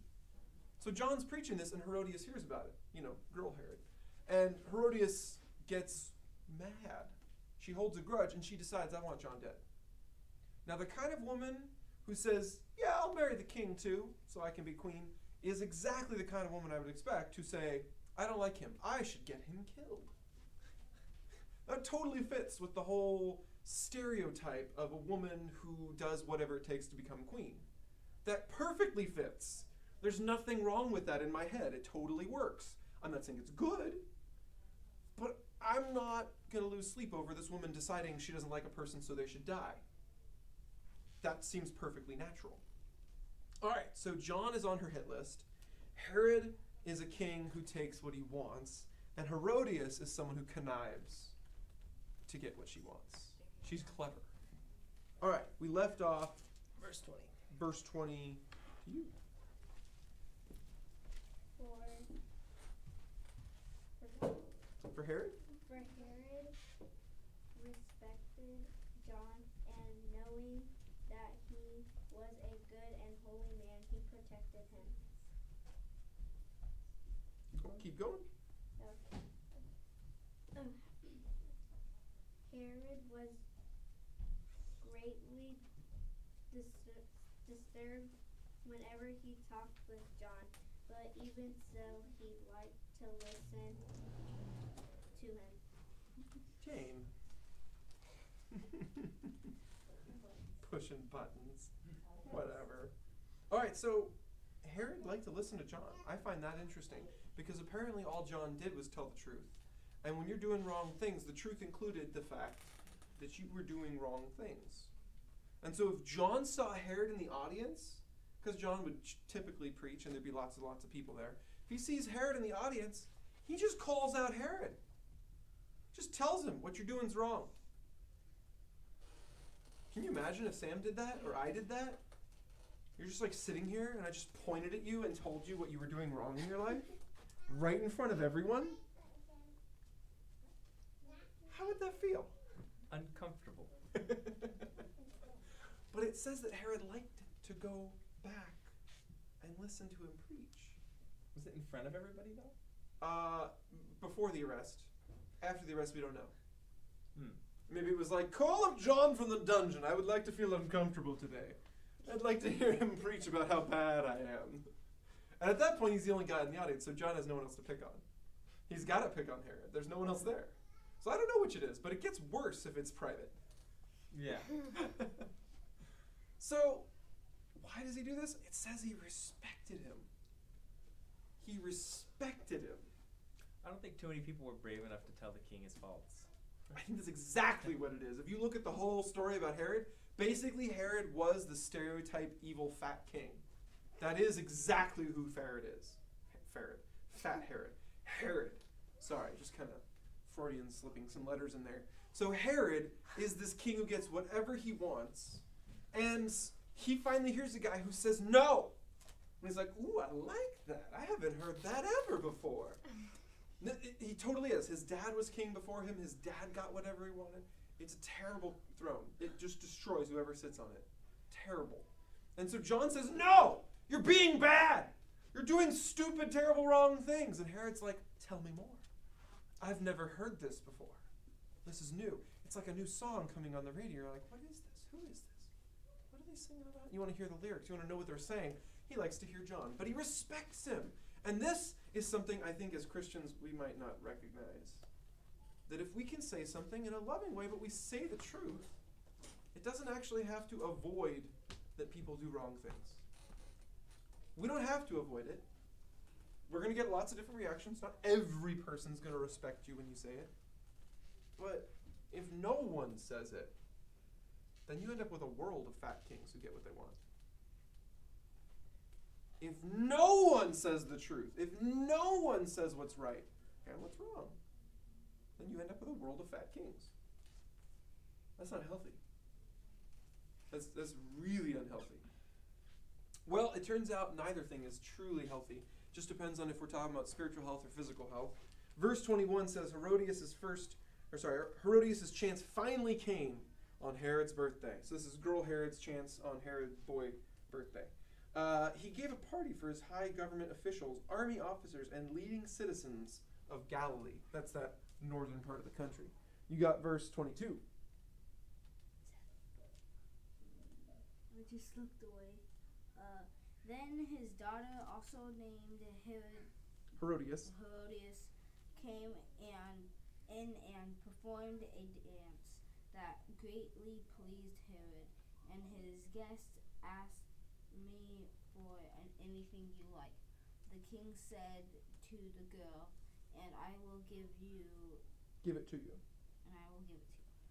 So John's preaching this, and Herodias hears about it. You know, girl Herod. And Herodias gets mad. She holds a grudge, and she decides, I want John dead. Now, the kind of woman who says, yeah, I'll marry the king too, so I can be queen, is exactly the kind of woman I would expect to say, I don't like him. I should get him killed. That totally fits with the whole stereotype of a woman who does whatever it takes to become queen. That perfectly fits. There's nothing wrong with that in my head. It totally works. I'm not saying it's good, but I'm not going to lose sleep over this woman deciding she doesn't like a person so they should die. That seems perfectly natural. All right, so John is on her hit list. Herod is a king who takes what he wants, and Herodias is someone who connives to get what she wants. She's clever. All right, we left off Verse 20. verse 20 to you. For Herod? For Herod respected John, and knowing that he was a good and holy man, he protected him. Keep going. Herod was greatly disturbed whenever he talked with John, but even so, he liked to listen to him. Jane. Pushing buttons. Whatever. All right, so Herod liked to listen to John. I find that interesting because apparently all John did was tell the truth. And when you're doing wrong things, the truth included the fact that you were doing wrong things. And so if John saw Herod in the audience, because John would typically preach and there'd be lots and lots of people there, if he sees Herod in the audience, he just calls out Herod. Just tells him what you're doing is wrong. Can you imagine if Sam did that or I did that? You're just like sitting here and I just pointed at you and told you what you were doing wrong in your life? Right in front of everyone? How would that feel? Uncomfortable. But it says that Herod liked to go back and listen to him preach. Was it in front of everybody though? Before the arrest. After the arrest, we don't know. Hmm. Maybe it was like, call up John from the dungeon. I would like to feel uncomfortable today. I'd like to hear him preach about how bad I am. And at that point, he's the only guy in the audience, so John has no one else to pick on. He's got to pick on Herod. There's no one else there. So I don't know which it is, but it gets worse if it's private. Yeah. So, why does he do this? It says he respected him. He respected him. I don't think too many people were brave enough to tell the king his faults. I think that's exactly what it is. If you look at the whole story about Herod, basically Herod was the stereotype evil fat king. That is exactly who Herod is. Fat Herod. Herod. Sorry, just kind of Freudian slipping some letters in there. So Herod is this king who gets whatever he wants, and he finally hears a guy who says no. And he's like, ooh, I like that. I haven't heard that ever before. He totally is. His dad was king before him. His dad got whatever he wanted. It's a terrible throne. It just destroys whoever sits on it. Terrible. And so John says, no, you're being bad. You're doing stupid, terrible, wrong things. And Herod's like, tell me more. I've never heard this before. This is new. It's like a new song coming on the radio. You're like, what is this? Who is this? What are they singing about? You want to hear the lyrics. You want to know what they're saying. He likes to hear John. But he respects him. And this is something I think as Christians we might not recognize. That if we can say something in a loving way, but we say the truth, it doesn't actually have to avoid that people do wrong things. We don't have to avoid it. We're going to get lots of different reactions. Not every person's going to respect you when you say it. But if no one says it, then you end up with a world of fat kings who get what they want. If no one says the truth, if no one says what's right and what's wrong, then you end up with a world of fat kings. That's not healthy. That's really unhealthy. Well, it turns out neither thing is truly healthy. Just depends on if we're talking about spiritual health or physical health. Verse 21 says Herodias' chance finally came on Herod's birthday. So this is girl Herod's chance on Herod's boy birthday. He gave a party for his high government officials, army officers, and leading citizens of Galilee. That's that northern part of the country. You got verse 22. I just looked away. Then his daughter, also named Herodias, came and performed a dance that greatly pleased Herod, and his guests asked me for anything you like. The king said to the girl, and I will give it to you. And I will give it to you.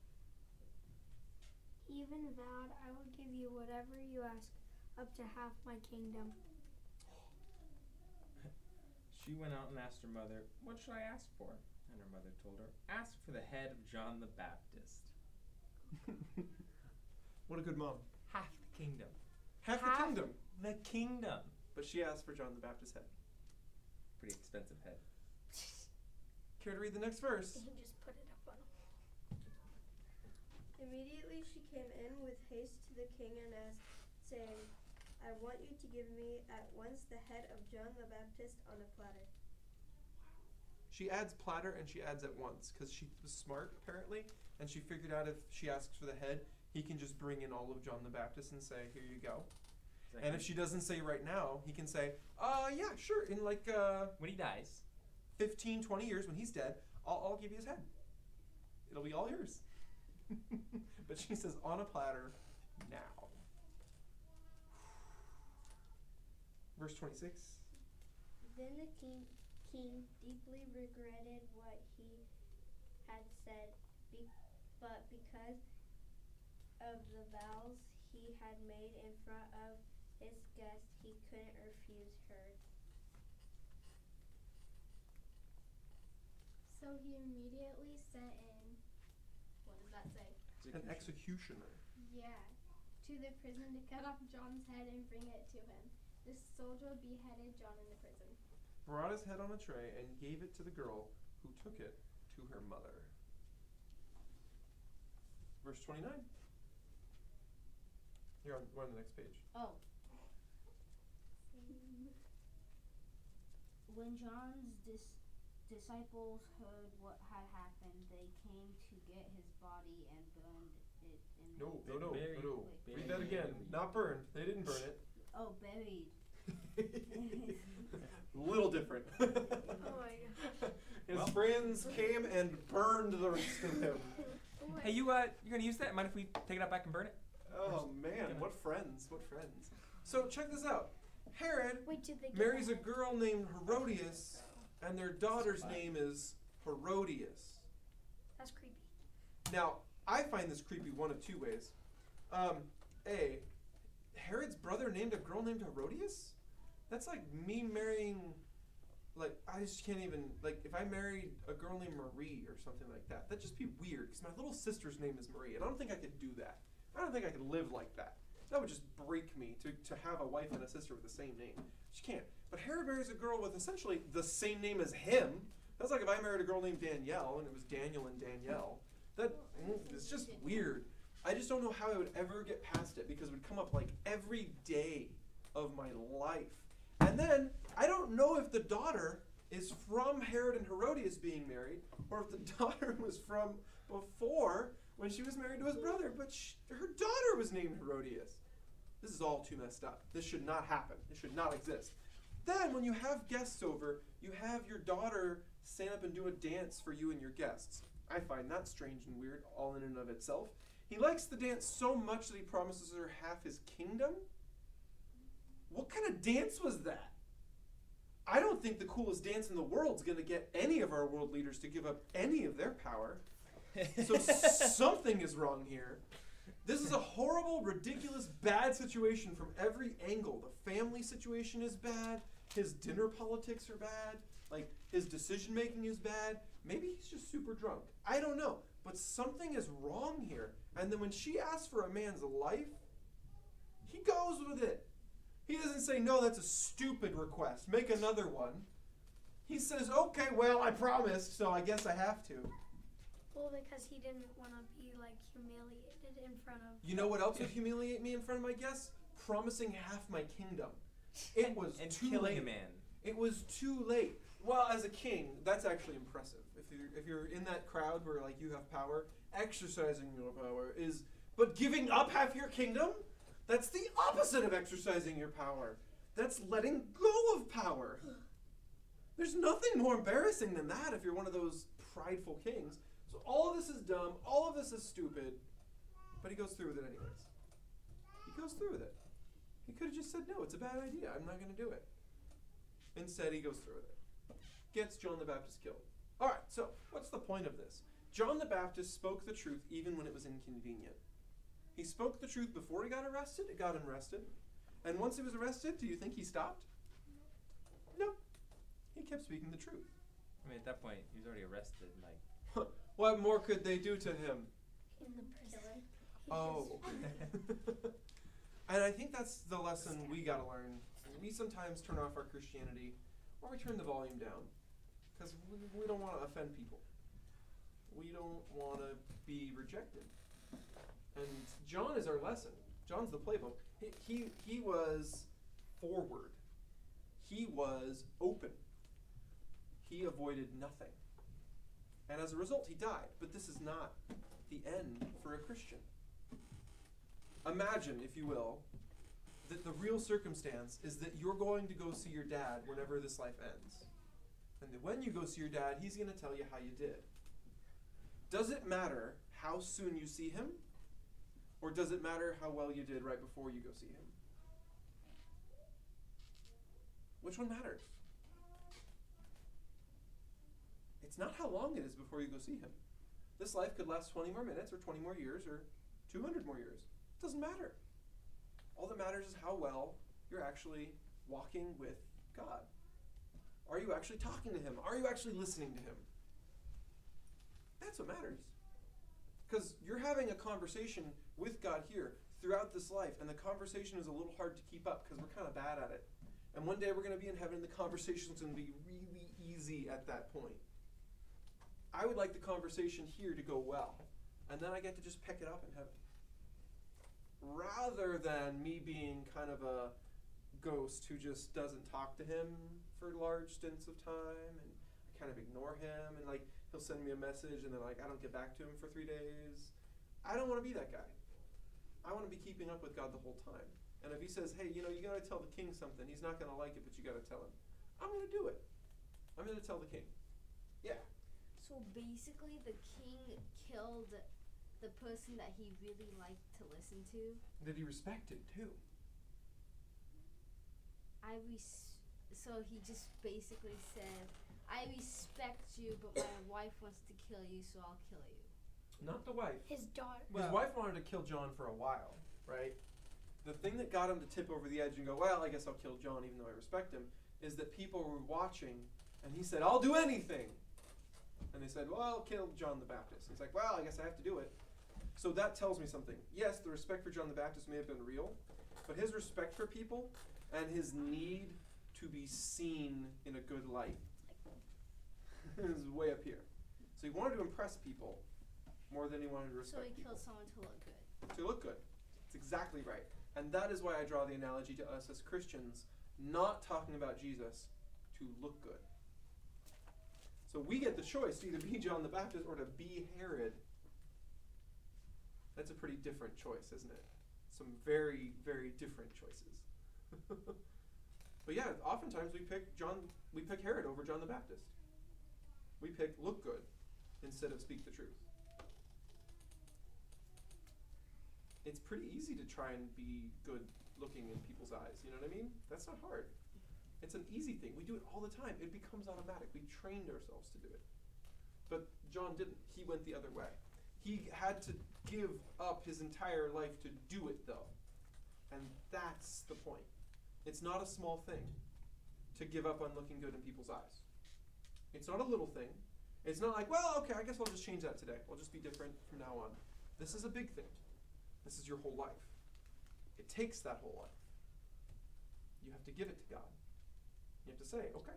He even vowed, I will give you whatever you ask, up to half my kingdom. She went out and asked her mother, what should I ask for? And her mother told her, ask for the head of John the Baptist. What a good mom. Half the kingdom. Half the kingdom. The kingdom. But she asked for John the Baptist's head. Pretty expensive head. Care to read the next verse? He just put it up on him. Immediately she came in with haste to the king and asked, saying, I want you to give me at once the head of John the Baptist on a platter. She adds platter and she adds at once because she was smart apparently, and she figured out if she asks for the head, he can just bring in all of John the Baptist and say, here you go. Exactly. And if she doesn't say right now, he can say, yeah, sure, in like when he dies, 15, 20 years when he's dead, I'll give you his head. It'll be all yours. But she says on a platter now. Verse 26. Then the king deeply regretted what he had said, but because of the vows he had made in front of his guests, he couldn't refuse her. So he immediately sent in, what does that say? An executioner. Yeah, to the prison to cut off John's head and bring it to him. The soldier beheaded John in the prison. Brought his head on a tray and gave it to the girl who took it to her mother. Verse 29. We're on the next page. Oh. When John's disciples heard what had happened, they came to get his body and burned it in No. Buried. Read that again. Not burned. They didn't burn it. Oh, buried. A little different. Oh my gosh. His friends came and burned the rest of him. Hey, you gonna use that? Mind if we take it out back and burn it? Oh man, what friends, what friends. So check this out. Herod Wait, did they get marries a that? girl named Herodias, and their daughter's name is Herodias. That's creepy. Now, I find this creepy one of two ways. A, Herod's brother named a girl named Herodias? That's like me marrying, like, I just can't even, like, if I married a girl named Marie or something like that, that'd just be weird, because my little sister's name is Marie, and I don't think I could do that. I don't think I could live like that. That would just break me to have a wife and a sister with the same name. She can't. But Herod marries a girl with essentially the same name as him. That's like if I married a girl named Danielle and it was Daniel and Danielle. It's just weird. I just don't know how I would ever get past it because it would come up like every day of my life. And then I don't know if the daughter is from Herod and Herodias being married or if the daughter was from before when she was married to his brother, but her daughter was named Herodias. This is all too messed up. This should not happen. This should not exist. Then when you have guests over, you have your daughter stand up and do a dance for you and your guests. I find that strange and weird all in and of itself. He likes the dance so much that he promises her half his kingdom. What kind of dance was that? I don't think the coolest dance in the world is going to get any of our world leaders to give up any of their power. So something is wrong here. This is a horrible, ridiculous, bad situation from every angle. The family situation is bad. His dinner politics are bad. Like, his decision making is bad. Maybe he's just super drunk. I don't know. But something is wrong here. And then when she asks for a man's life, he goes with it. He doesn't say, no, that's a stupid request. Make another one. He says, okay, well, I promised, so I guess I have to. Well, because he didn't want to be, like, humiliated in front of... You know what else would humiliate me in front of my guests? Promising half my kingdom. It was and too killing late. a man. It was too late. Well, as a king, that's actually impressive. If you're in that crowd where, like, you have power, exercising your power is... But giving up half your kingdom? That's the opposite of exercising your power. That's letting go of power. There's nothing more embarrassing than that if you're one of those prideful kings. So all of this is dumb, all of this is stupid, but he goes through with it anyways. He goes through with it. He could have just said, no, it's a bad idea, I'm not going to do it. Instead, he goes through with it. Gets John the Baptist killed. All right, so what's the point of this? John the Baptist spoke the truth even when it was inconvenient. He spoke the truth before he got arrested, it got him arrested. And once he was arrested, do you think he stopped? No. He kept speaking the truth. I mean, at that point, he was already arrested. Like, what more could they do to him? In the prison. Oh. And I think that's the lesson we gotta learn. We sometimes turn off our Christianity, or we turn the volume down, because we don't want to offend people. We don't want to be rejected. And John is our lesson. John's the playbook. He was forward. He was open. He avoided nothing. And as a result, he died. But this is not the end for a Christian. Imagine, if you will, that the real circumstance is that you're going to go see your dad whenever this life ends. And that when you go see your dad, he's going to tell you how you did. Does it matter how soon you see him? Or does it matter how well you did right before you go see him? Which one matters? It's not how long it is before you go see him. This life could last 20 more minutes or 20 more years or 200 more years. It doesn't matter. All that matters is how well you're actually walking with God. Are you actually talking to him? Are you actually listening to him? That's what matters. Because you're having a conversation with God here throughout this life, and the conversation is a little hard to keep up because we're kind of bad at it. And one day we're going to be in heaven, and the conversation's going to be really easy at that point. I would like the conversation here to go well, and then I get to just pick it up in heaven. Rather than me being kind of a ghost who just doesn't talk to him for large stints of time, and I kind of ignore him, and like he'll send me a message and then like I don't get back to him for 3 days. I don't want to be that guy. I want to be keeping up with God the whole time. And if he says, hey, you got to tell the king something, he's not going to like it, but you got to tell him. I'm going to do it. I'm going to tell the king. Yeah. So basically the king killed the person that he really liked to listen to. That he respected too. So he just basically said, I respect you, but my wife wants to kill you, so I'll kill you. Not the wife. His daughter. His wife wanted to kill John for a while, right? The thing that got him to tip over the edge and go, well, I guess I'll kill John even though I respect him, is that people were watching, and he said, I'll do anything. And they said, well, I'll kill John the Baptist. He's like, well, I guess I have to do it. So that tells me something. Yes, the respect for John the Baptist may have been real, but his respect for people and his need to be seen in a good light is way up here. So he wanted to impress people more than he wanted to respect people. So he killed someone to look good. To look good. That's exactly right. And that is why I draw the analogy to us as Christians, not talking about Jesus to look good. So we get the choice to either be John the Baptist or to be Herod. That's a pretty different choice, isn't it? Some very, very different choices. But yeah, oftentimes we pick Herod over John the Baptist. We pick look good instead of speak the truth. It's pretty easy to try and be good looking in people's eyes, you know what I mean? That's not hard. It's an easy thing. We do it all the time. It becomes automatic. We trained ourselves to do it. But John didn't. He went the other way. He had to give up his entire life to do it, though. And that's the point. It's not a small thing to give up on looking good in people's eyes. It's not a little thing. It's not like, well, okay, I guess I'll just change that today. I'll just be different from now on. This is a big thing. This is your whole life. It takes that whole life. You have to give it to God. You have to say, okay,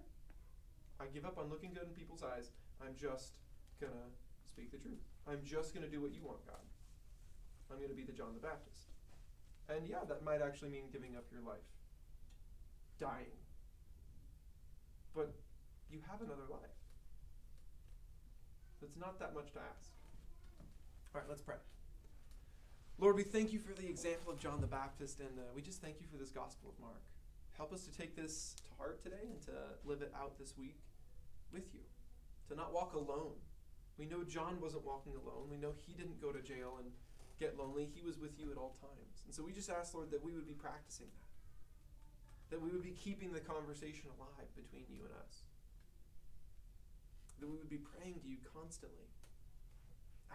I give up on looking good in people's eyes. I'm just going to speak the truth. I'm just going to do what you want, God. I'm going to be the John the Baptist. And yeah, that might actually mean giving up your life. Dying. But you have another life. It's not that much to ask. All right, let's pray. Lord, we thank you for the example of John the Baptist, and we just thank you for this Gospel of Mark. Help us to take this to heart today and to live it out this week with you, to not walk alone. We know John wasn't walking alone. We know he didn't go to jail and get lonely. He was with you at all times. And so we just ask, Lord, that we would be practicing that we would be keeping the conversation alive between you and us, that we would be praying to you constantly,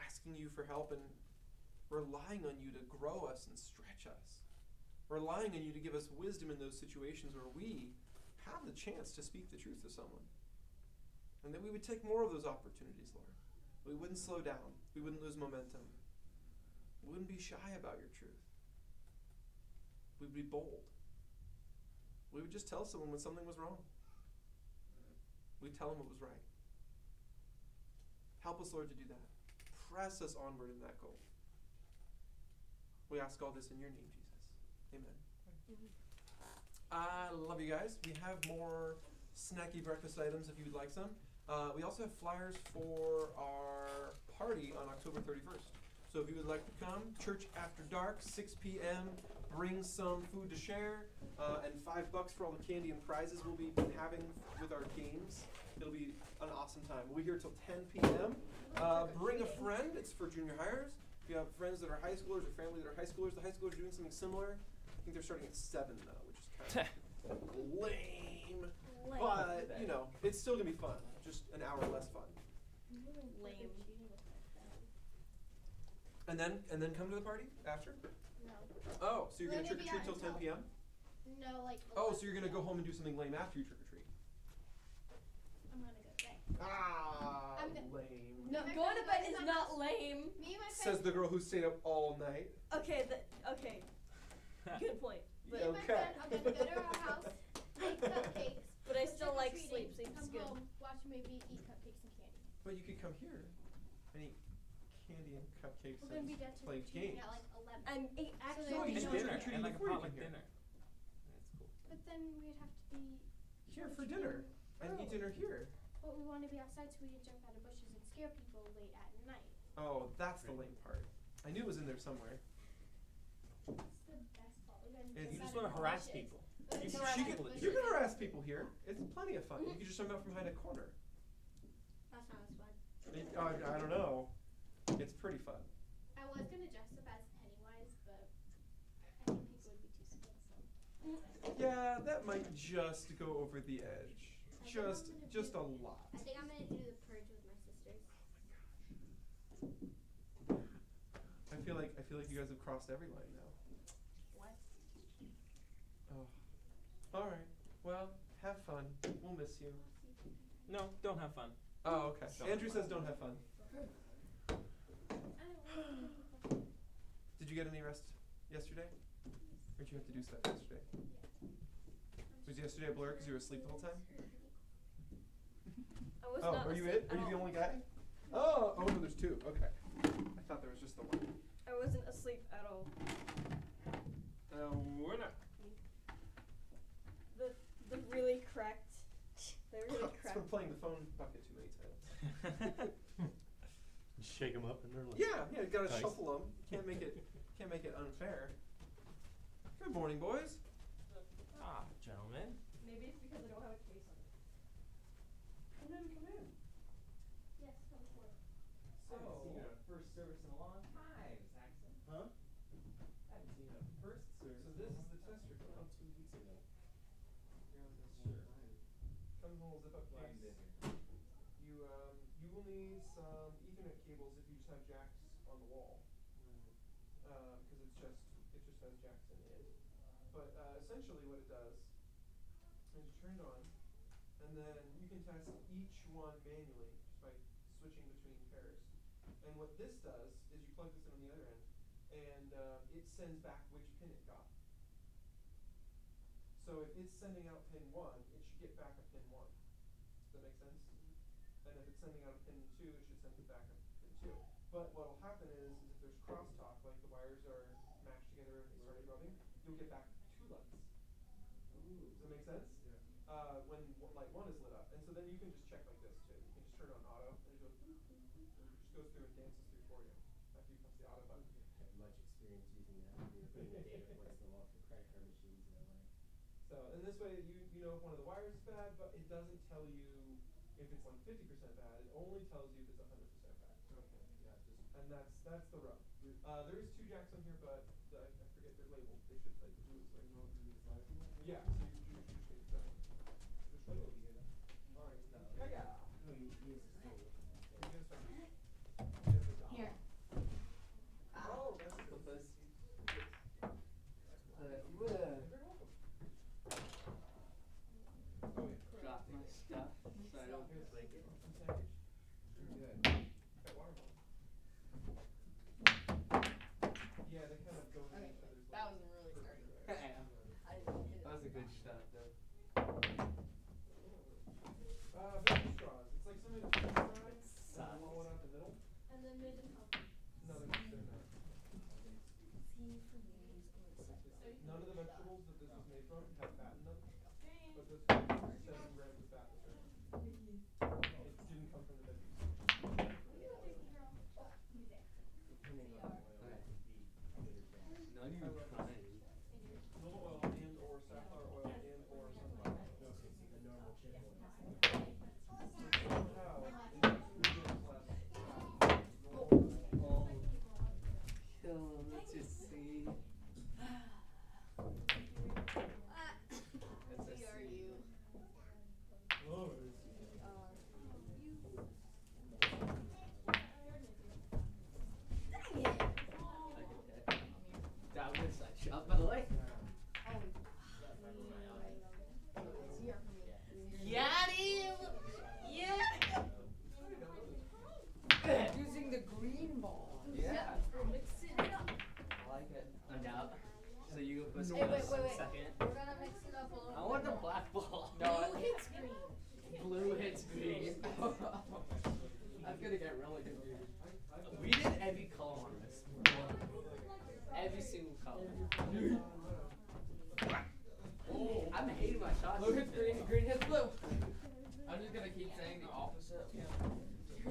asking you for help and relying on you to grow us and stretch us, relying on you to give us wisdom in those situations where we have the chance to speak the truth to someone. And that we would take more of those opportunities, Lord. We wouldn't slow down. We wouldn't lose momentum. We wouldn't be shy about your truth. We would be bold. We would just tell someone when something was wrong. We'd tell them what was right. Help us, Lord, to do that. Press us onward in that goal. We ask all this in your name, Jesus. Amen. I love you guys. We have more snacky breakfast items if you'd like some. We also have flyers for our party on October 31st. So if you would like to come, church after dark, 6 p.m., bring some food to share, and $5 for all the candy and prizes we'll be having with our games. It'll be an awesome time. We'll be here till 10 p.m. Bring a friend. It's for junior hires. If you have friends that are high schoolers or family that are high schoolers, the high schoolers are doing something similar. I think they're starting at 7 though, which is kind of lame. But, it's still going to be fun. Just an hour less fun. Lame. And then come to the party after? No. Oh, so you're going to We're gonna trick-or-treat till 10 p.m.? No, like. Oh, so you're going to go home and do something lame after you trick-or-treat? I'm gonna go pray. I'm go- Lame. No, My going to friends bed go is to my not house. lame. Me and my Says friend. the girl who stayed up all night. Okay, okay. Good point. Me But and my Okay. friend are gonna go to our house, make cupcakes. But I go still like trick-or-treating, sleep. Sleep come is good. home, watch a movie, eat cupcakes and candy. But you could come here and eat candy and cupcakes We're gonna be done and play trick-or-treating games. at like 11. And actually, No, you And can no- do dinner, trick-or-treating and like a before you potluck come here. dinner. That's cool. But then we'd have to be Here for dinner. And eat dinner here. But we want to be outside so we can jump out of bushes and scare people late at night. Oh, that's the lame part. I knew it was in there somewhere. It's the best part. We're gonna And jump You just out want of to harass bushes. people. We're You gonna can jump harass out of people at bushes. You can harass people here. It's plenty of fun. You can just jump out from behind a corner. That sounds fun. I don't know. It's pretty fun. I was gonna dress up as Pennywise, but I think people would be too scared. So Yeah, that might just go over the edge. Just a lot. I think I'm gonna do the purge with my sisters. I feel like you guys have crossed every line now. what? Oh. All right. Well, have fun. We'll miss you. No, don't have fun. Oh, okay. Don't Andrew have fun. says don't have fun. Did you get any rest yesterday? Or did you have to do stuff yesterday? Was yesterday a blur because you were asleep the whole time? I was Oh, not are you asleep it? Are at you the all. only guy? Oh, no, there's two. Okay. I thought there was just the one. I wasn't asleep at all. We're not. The really cracked. They really It's cracked. from playing the phone bucket too many times. Shake them up and they're like. Yeah, you gotta Nice. shuffle them. Can't make it unfair. Good morning, boys. Ah, gentlemen. Maybe it's because I don't have a case on it. Come in. Yes, come for it. I haven't seen you at a first service in a long time, Saxon. Huh? I haven't seen you at a first service. So this is the test About report. 2 weeks ago. Sure. Come in, we'll zip up Long case. been here. You will need some Ethernet cables if you just have jacks on the wall. Because it just has jacks in it. But essentially what it does is you turn it on, and then you can test each one manually just by switching between pairs. And what this does is you plug this in on the other end, and it sends back which pin it got. So if it's sending out pin 1, it should get back a pin 1. Does that make sense? And if it's sending out a pin 2, it should send it back a pin 2. But what will happen is if there's crosstalk, like the wires are mashed together and they start rubbing, you'll get back 2 lights. Does that make sense? Yeah. When light 1 is lit up. And so then you can just check like this too. You can just turn it on auto and it goes boop, boop, boop, and it just goes through and dances through for you after you press the auto button. Had much experience using that. We were putting the data points them off the credit card machines that way. So in this way you know if one of the wires is bad, but it doesn't tell you if it's like 50% bad. It only tells you if it's 100% bad. Okay. Yeah, just. And that's the rub. There is 2 jacks on here, but I forget they're labeled. They should like the blue is like You want to do the flag one? yeah. So you just need that one. Just Oh, label. you hear that? Alright, no. Yeah. No, you use the phone. You get a second. You have the dot. Here. Oh, that's good. Plus, You're very welcome. Oh yeah. drop my stuff so I don't break it. Some sandwich. Good. Got water bottle. Yeah, they kind of go in each other's That legs. was really starting. Yeah. I didn't hit it. That was a good shot though. Veggie straws. It's like something that's fried, Sucks. roll it out the middle. And then made them healthy. No, they're not. None of the vegetables that this is made from have fat in them, but this 7 grams of fat was in it. It didn't come from the veggies. Depending on the oil, it could be good or bad. None of you are trying. Little oil and or safflower oil and or sunflower oil. Okay, so the normal chip oil. Somehow, it makes 3 grams less fat. Oh. Kill him, let's just see. That's a We are C. you. Look at that. That was a side shot, by the way. It's here for me. Got him! Yeah! Yeah. Mix it up. I like it. I'm down. So you go push Hey, wait. second. We're gonna mix it up a little I bit. want the black ball. Blue hits green. Blue hits green. That's gonna get really confusing. We did every color on this. Every single color. Oh, I'm hating my shots. Blue hits green, green hits blue. I'm just gonna keep saying the opposite. Here's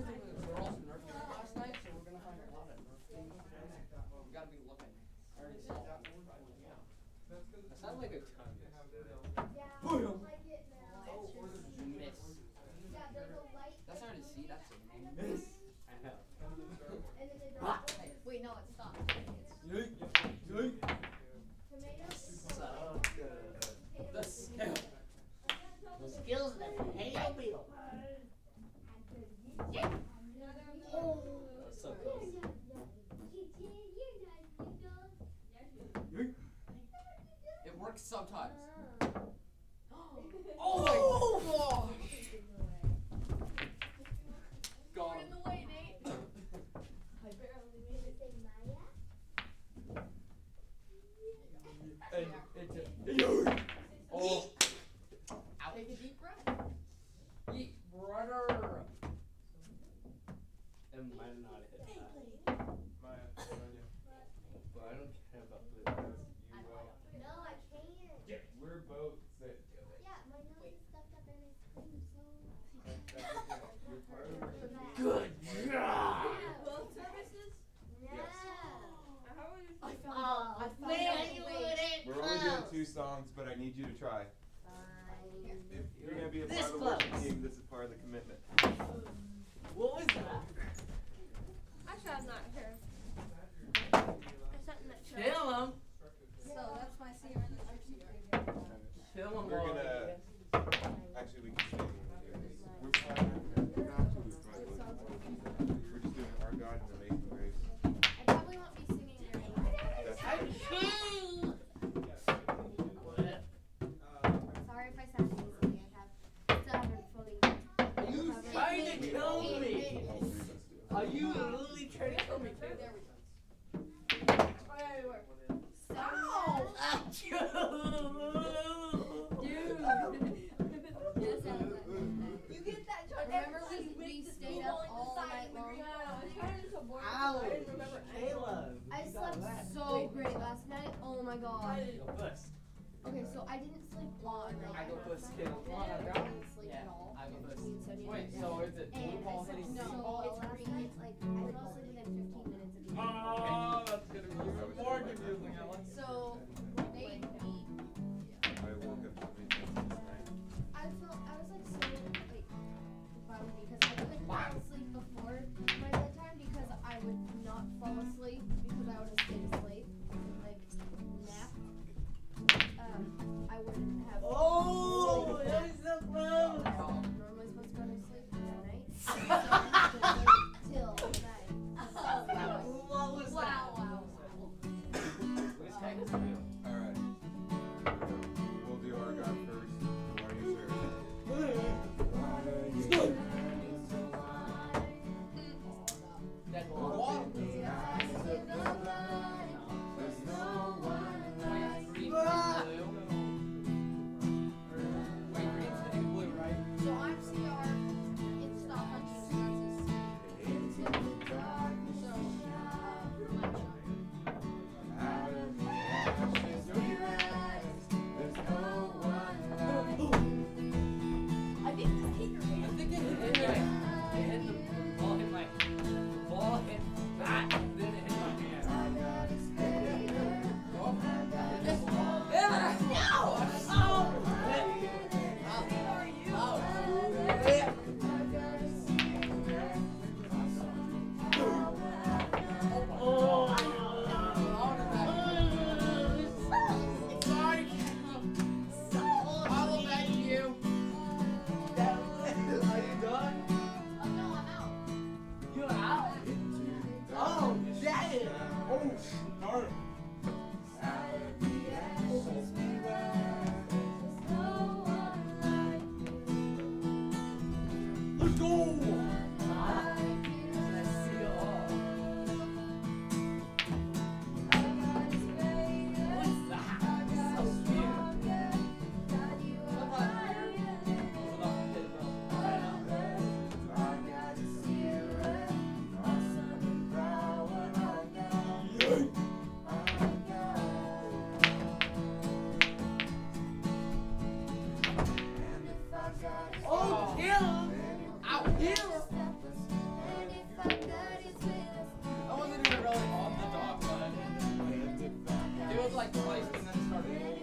the thing, we're also Nerf games last night, so we're gonna find a lot of Nerf games. You gotta be looking. I already saw that. That sounds like a ton. Yeah, Boom. like it now. Miss. Yeah, there's a light. That's hard to see. That's a miss. I know. And then they Ah. Wait, no, it's not. Yeet. tomatoes. So good. The skill. The skills that potato beetle. Oh, so close. It works sometimes. Oh my gosh! Got You're him. in the way, Nate. I barely made it. And it just. Oh. Take a deep breath. Yeet, brother. It might not hit that. Maya, But I don't care about blue. No, I can't. yeah, we're both sick. Yeah, my nose is stuck up in his cream, so. You're part of our Good job! Both services? Yeah. How are you? I found We're only doing 2 songs, but I need you to try. If you're gonna be a part of the worship team, this is part of the commitment. What was that? Actually, I'm not sure. There's something that shows. Kill him! So that's my senior and that's your senior. Kill him We're while gonna. Actually, we can stay when we do this. We're probably not to. We probably will. We're just doing Our God and Amazing Grace. I probably won't be singing very well. That's Sorry if I sound easy. Still haven't fully. Are you trying to kill me? Are you literally trying to kill me? You get that, John. Remember we stayed up all night long? Ow! I didn't remember any. Caleb! I slept so great last night. Oh my god. Go first. Okay, so I didn't sleep all night. I go first, last Caleb. night. Come on, I go. didn't sleep Yeah, at all. I go first. Me and Sonia Wait, did. so is it blue And ball I hitting slept green so ball? well last night. Like I fell asleep within 15 minutes of being Oh, that's gonna be even more confusing, Ellen. So Nate, I woke up so many times this night. I was like so like bummed because I couldn't fall asleep before my bedtime because I would not fall asleep because I would have stayed asleep and like nap. I wouldn't have. Oh, sleep. that was so close! I'm normally supposed to go to sleep at night, so I have to wait till night. What was that? Which kind is real? Alright. We'll do Our God first. Water your service. That's water. Wait, green, blue. Wait, green's hitting blue, right? So I'm CR. It's stop on Jesus. So, I think just hit your hand. I think it hit It hit the ball hit my ball hit that, then it hit my hand. Yeah! No! Oh! Let's go! like twice and then it started rolling.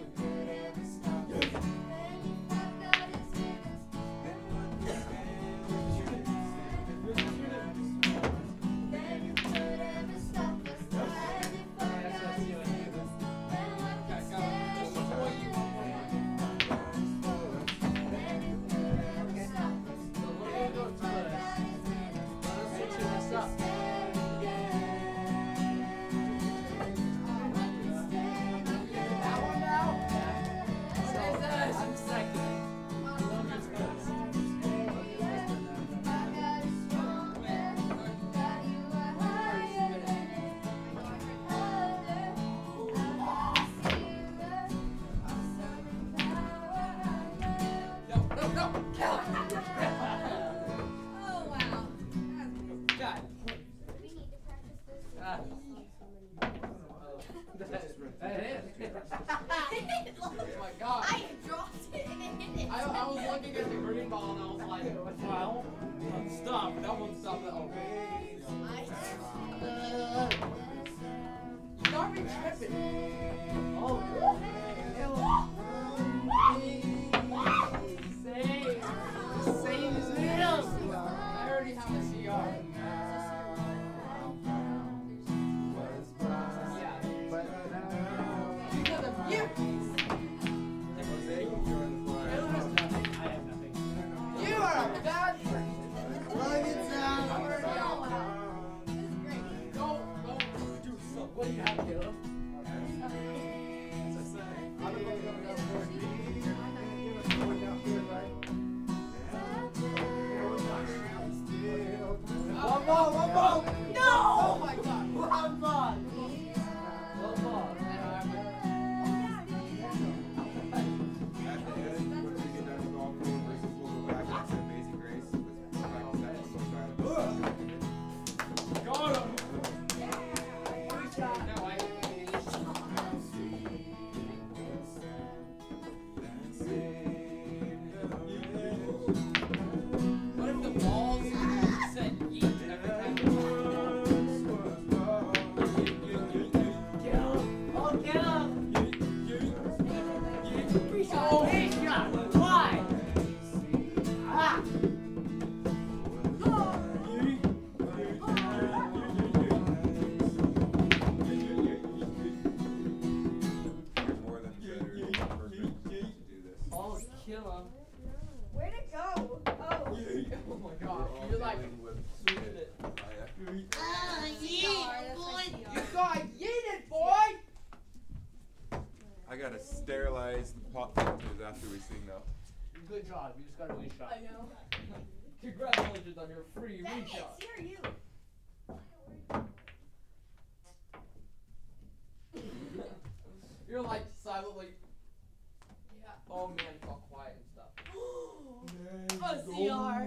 Where'd it go? Oh. Oh my god. You're like switched it. You got yeeted, boy! I gotta sterilize the pot filters after we sing now. Good job. You just got a reshot. I know. Congratulations on your free reshot. Here, you. You're like silently. Yeah. Oh man, it's all quiet and stuff. Oh, CR.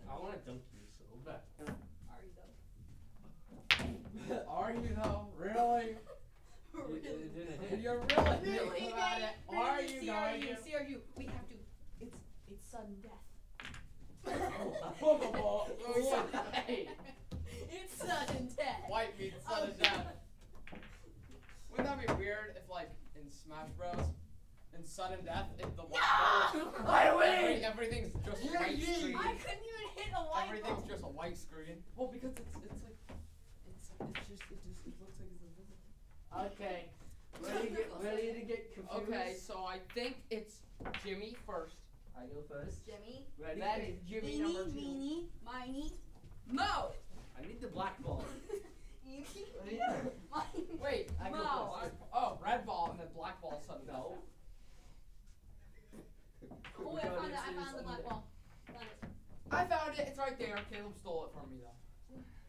I want to dunk you so bad. Are you though? Really? You're really thinking about it. Are you going to? CRU, we have to. It's sudden death. Hey. It's sudden death. White means sudden death. Wouldn't that be weird if, like, in Smash Bros, in sudden death, if the white everything's just white screen. I couldn't even hit a white Everything's ball. just a white screen. Well, because it looks like it's invisible. Okay. Ready to get confused? Okay, so I think it's Jimmy first. I go first. Jimmy. Ready? That is Jimmy number 2. Meanie, miny. No! I need the black ball. Wait, I go no. first. Oh, red ball and then black ball sudden death. No. Oh, wait, I found it. I found the black ball. Found it. I found it. It's right there. Caleb stole it from me though.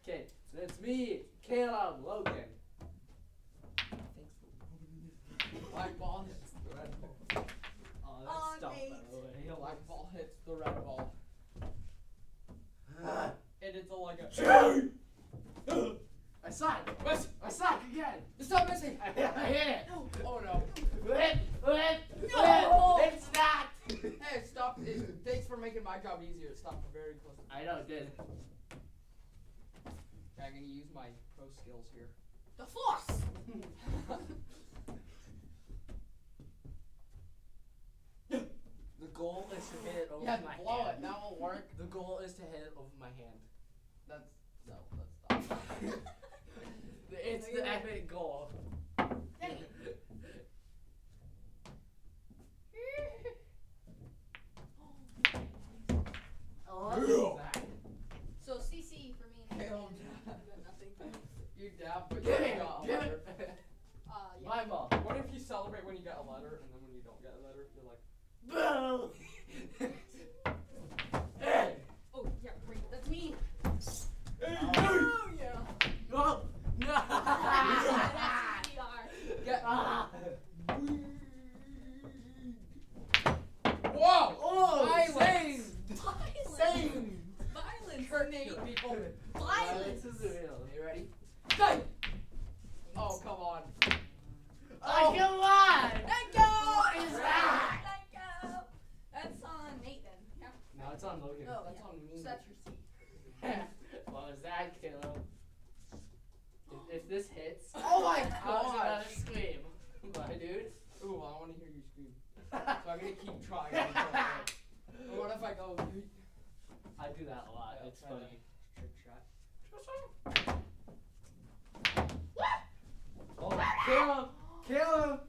Okay, so it's me, Caleb, Logan. Black ball hits the red ball. Oh, that's stuff, by mate. the way. Black ball hits the red ball. And it's like a. I suck. Miss! I suck again. Stop missing! I hit it. Oh no. No. It's not. Hey, stop. Thanks for making my job easier. Stop very close. I know, it did. Okay, I'm gonna use my pro skills here. The floss! The goal is to hit it over Yeah, my blow hand. it. That will work. The goal is to hit it over my hand. That's stop. It's the epic goal. Dang. Oh, that. So CC for me. And Hell you yeah. got nothing. You dab, but Give you it, got a give letter. Yeah. My ball. What if you celebrate when you get a letter, and then when you don't get a letter, you're like, Boom! Hey! Oh yeah, great. That's me. Oh, yeah. Oh! No! That's CR. get. Ah! Whoa! Oh! Violence! Same! Violence, Hurt Nate. you people. Violence. This is real. You ready? Hey! Oh, come on. Oh, come on! Let go. What is that? Let go. That's on Nate then. Yeah. No, it's on Logan. Oh, That's yeah. on me. So that's your C. What was that, Caleb? If this hits, Oh my I was god! about to scream. But dude. Ooh, I want to hear you scream. So I'm gonna keep trying. But what if I go? I do that a lot. Yeah, It's try funny. Trick shot. Oh, Caleb! Caleb!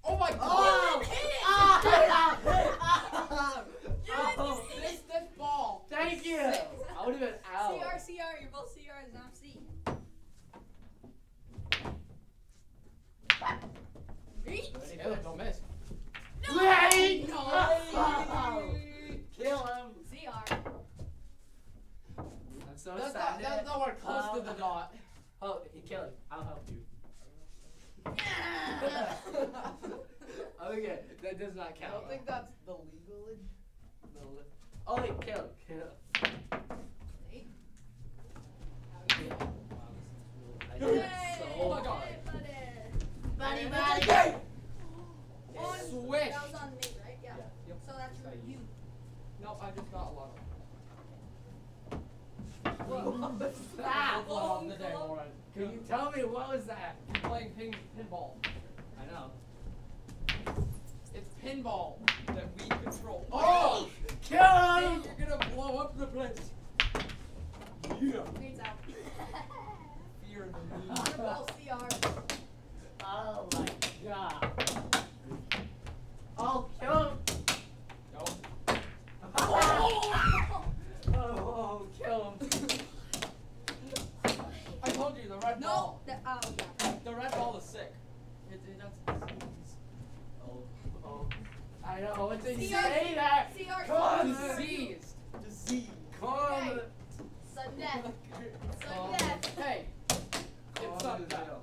Oh my god! Oh! Oh! This ball. Thank you! I would have been out. CR, you're both CRs, now C. Reach. Caleb, don't miss. Wait! No. Oh! Kill him! CR. I'm so That's excited. nowhere close to the dot. Oh, Caleb, I'll help you. Okay, that does not I count. don't think that's the legalage. Oh wait, Caleb. Nate. I Yay. did it so Oh my God. Buddy. Buddy. On. Swish. That was on Nate, right? Yeah. Yep. So that's for you. Nope, I just got a lot of. What was that? Both on the day, alright. Can you tell me what was that? You're playing pinball. I know. It's pinball that we control. Oh! Kill Hey, him! you're gonna blow up the place. Yeah. Nate's out. Fear the You're need. both CR. Oh my god. Oh, kill him! Nope. Oh, kill him. I told you the red No. ball. Yeah. The red ball is sick. That's Oh. I know, what did you CR. say that? CR. Come on! disease. Disease. Come on! Okay. Sudden death. Sudden Calm. death. Hey. Calm It's up as that. hell.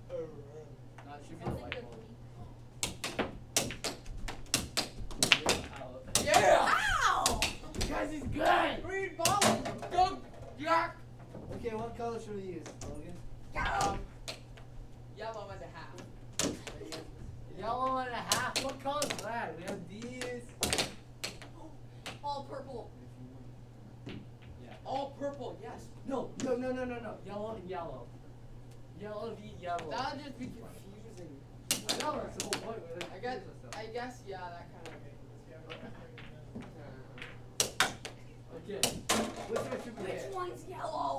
No, it should be the Wasn't light good bulb. for me. Yeah. Ow! Because he's good! Green ball. Go. Yak. Okay, what color should we use, Logan? Yellow and a half. Yellow and a half? What color is that? We have these. All purple. All purple. Yes. No. Yellow and yellow. Yellow v yellow. That'll just be confusing. I know, that's the whole point. We're I guess, yeah, that kind of. Okay. Which one should we Which hit? one's yellow?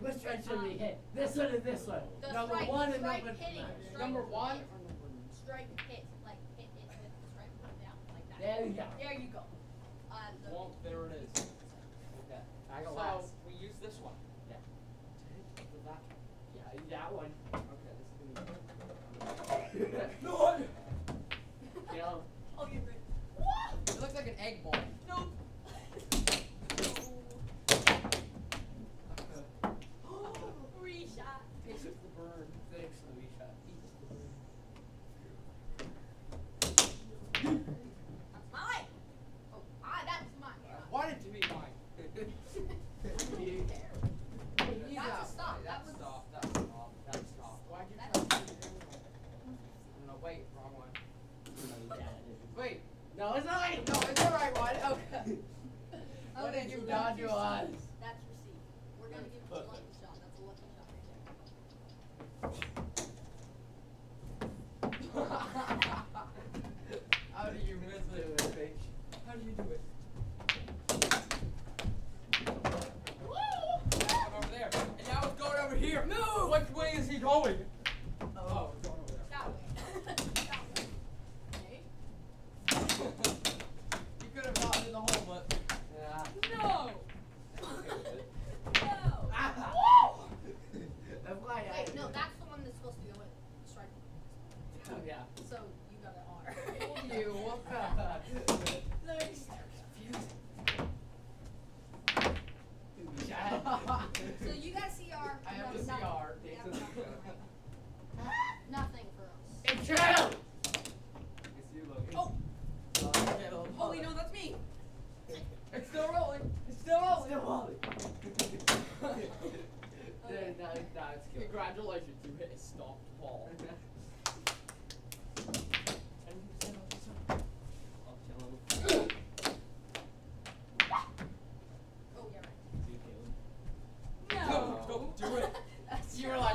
Which one should we hit? This one or this one? The Number strike, one and strike number hitting. Strike Number one hit. or number two? Strike hit. Like hit it with the strike put down like that. There you go. There you go. Well, there it is. Okay. I go So last. we use this one. Yeah. That. Yeah, that one. Okay, this is gonna be. No! Kill. Oh, you're great. It looks like an egg ball. Nope. Reshot. Takes the burn. Thanks, Alicia. That's mine. Oh, that's mine. I want it to be mine. That's a stop. That That's was- stop. That's stop. That's stop. Why'd you try to do it? No, wait, wrong one. Wait. No, it's not right. No, it's the right one. Okay. Okay, What did you so that's do your to us? C. That's your C. gotta give it a lucky shot. That's a lucky shot right there. How do you miss it, bitch? How do you do it? Over there. And now it's going over here. Move! Which way is he going? Oh, it's going over there. That way. That way. Okay. You could have gotten in the hole, but yeah. No! No! That's why Wait, no, that's the one that's supposed to go in. Strike one. Yeah. So you got an R. You, what the? Nice. So you got a CR. I have a nothing. CR. Yeah, nothing. Nothing for us. It's true! It's you, Logan. Oh! Oh, wait, no, that's me. It's still rolling. It's still rolling. Still rolling. Okay. That's good. Congratulations, you hit a stopped ball. Oh, yeah, right. Don't do it. That's You were like,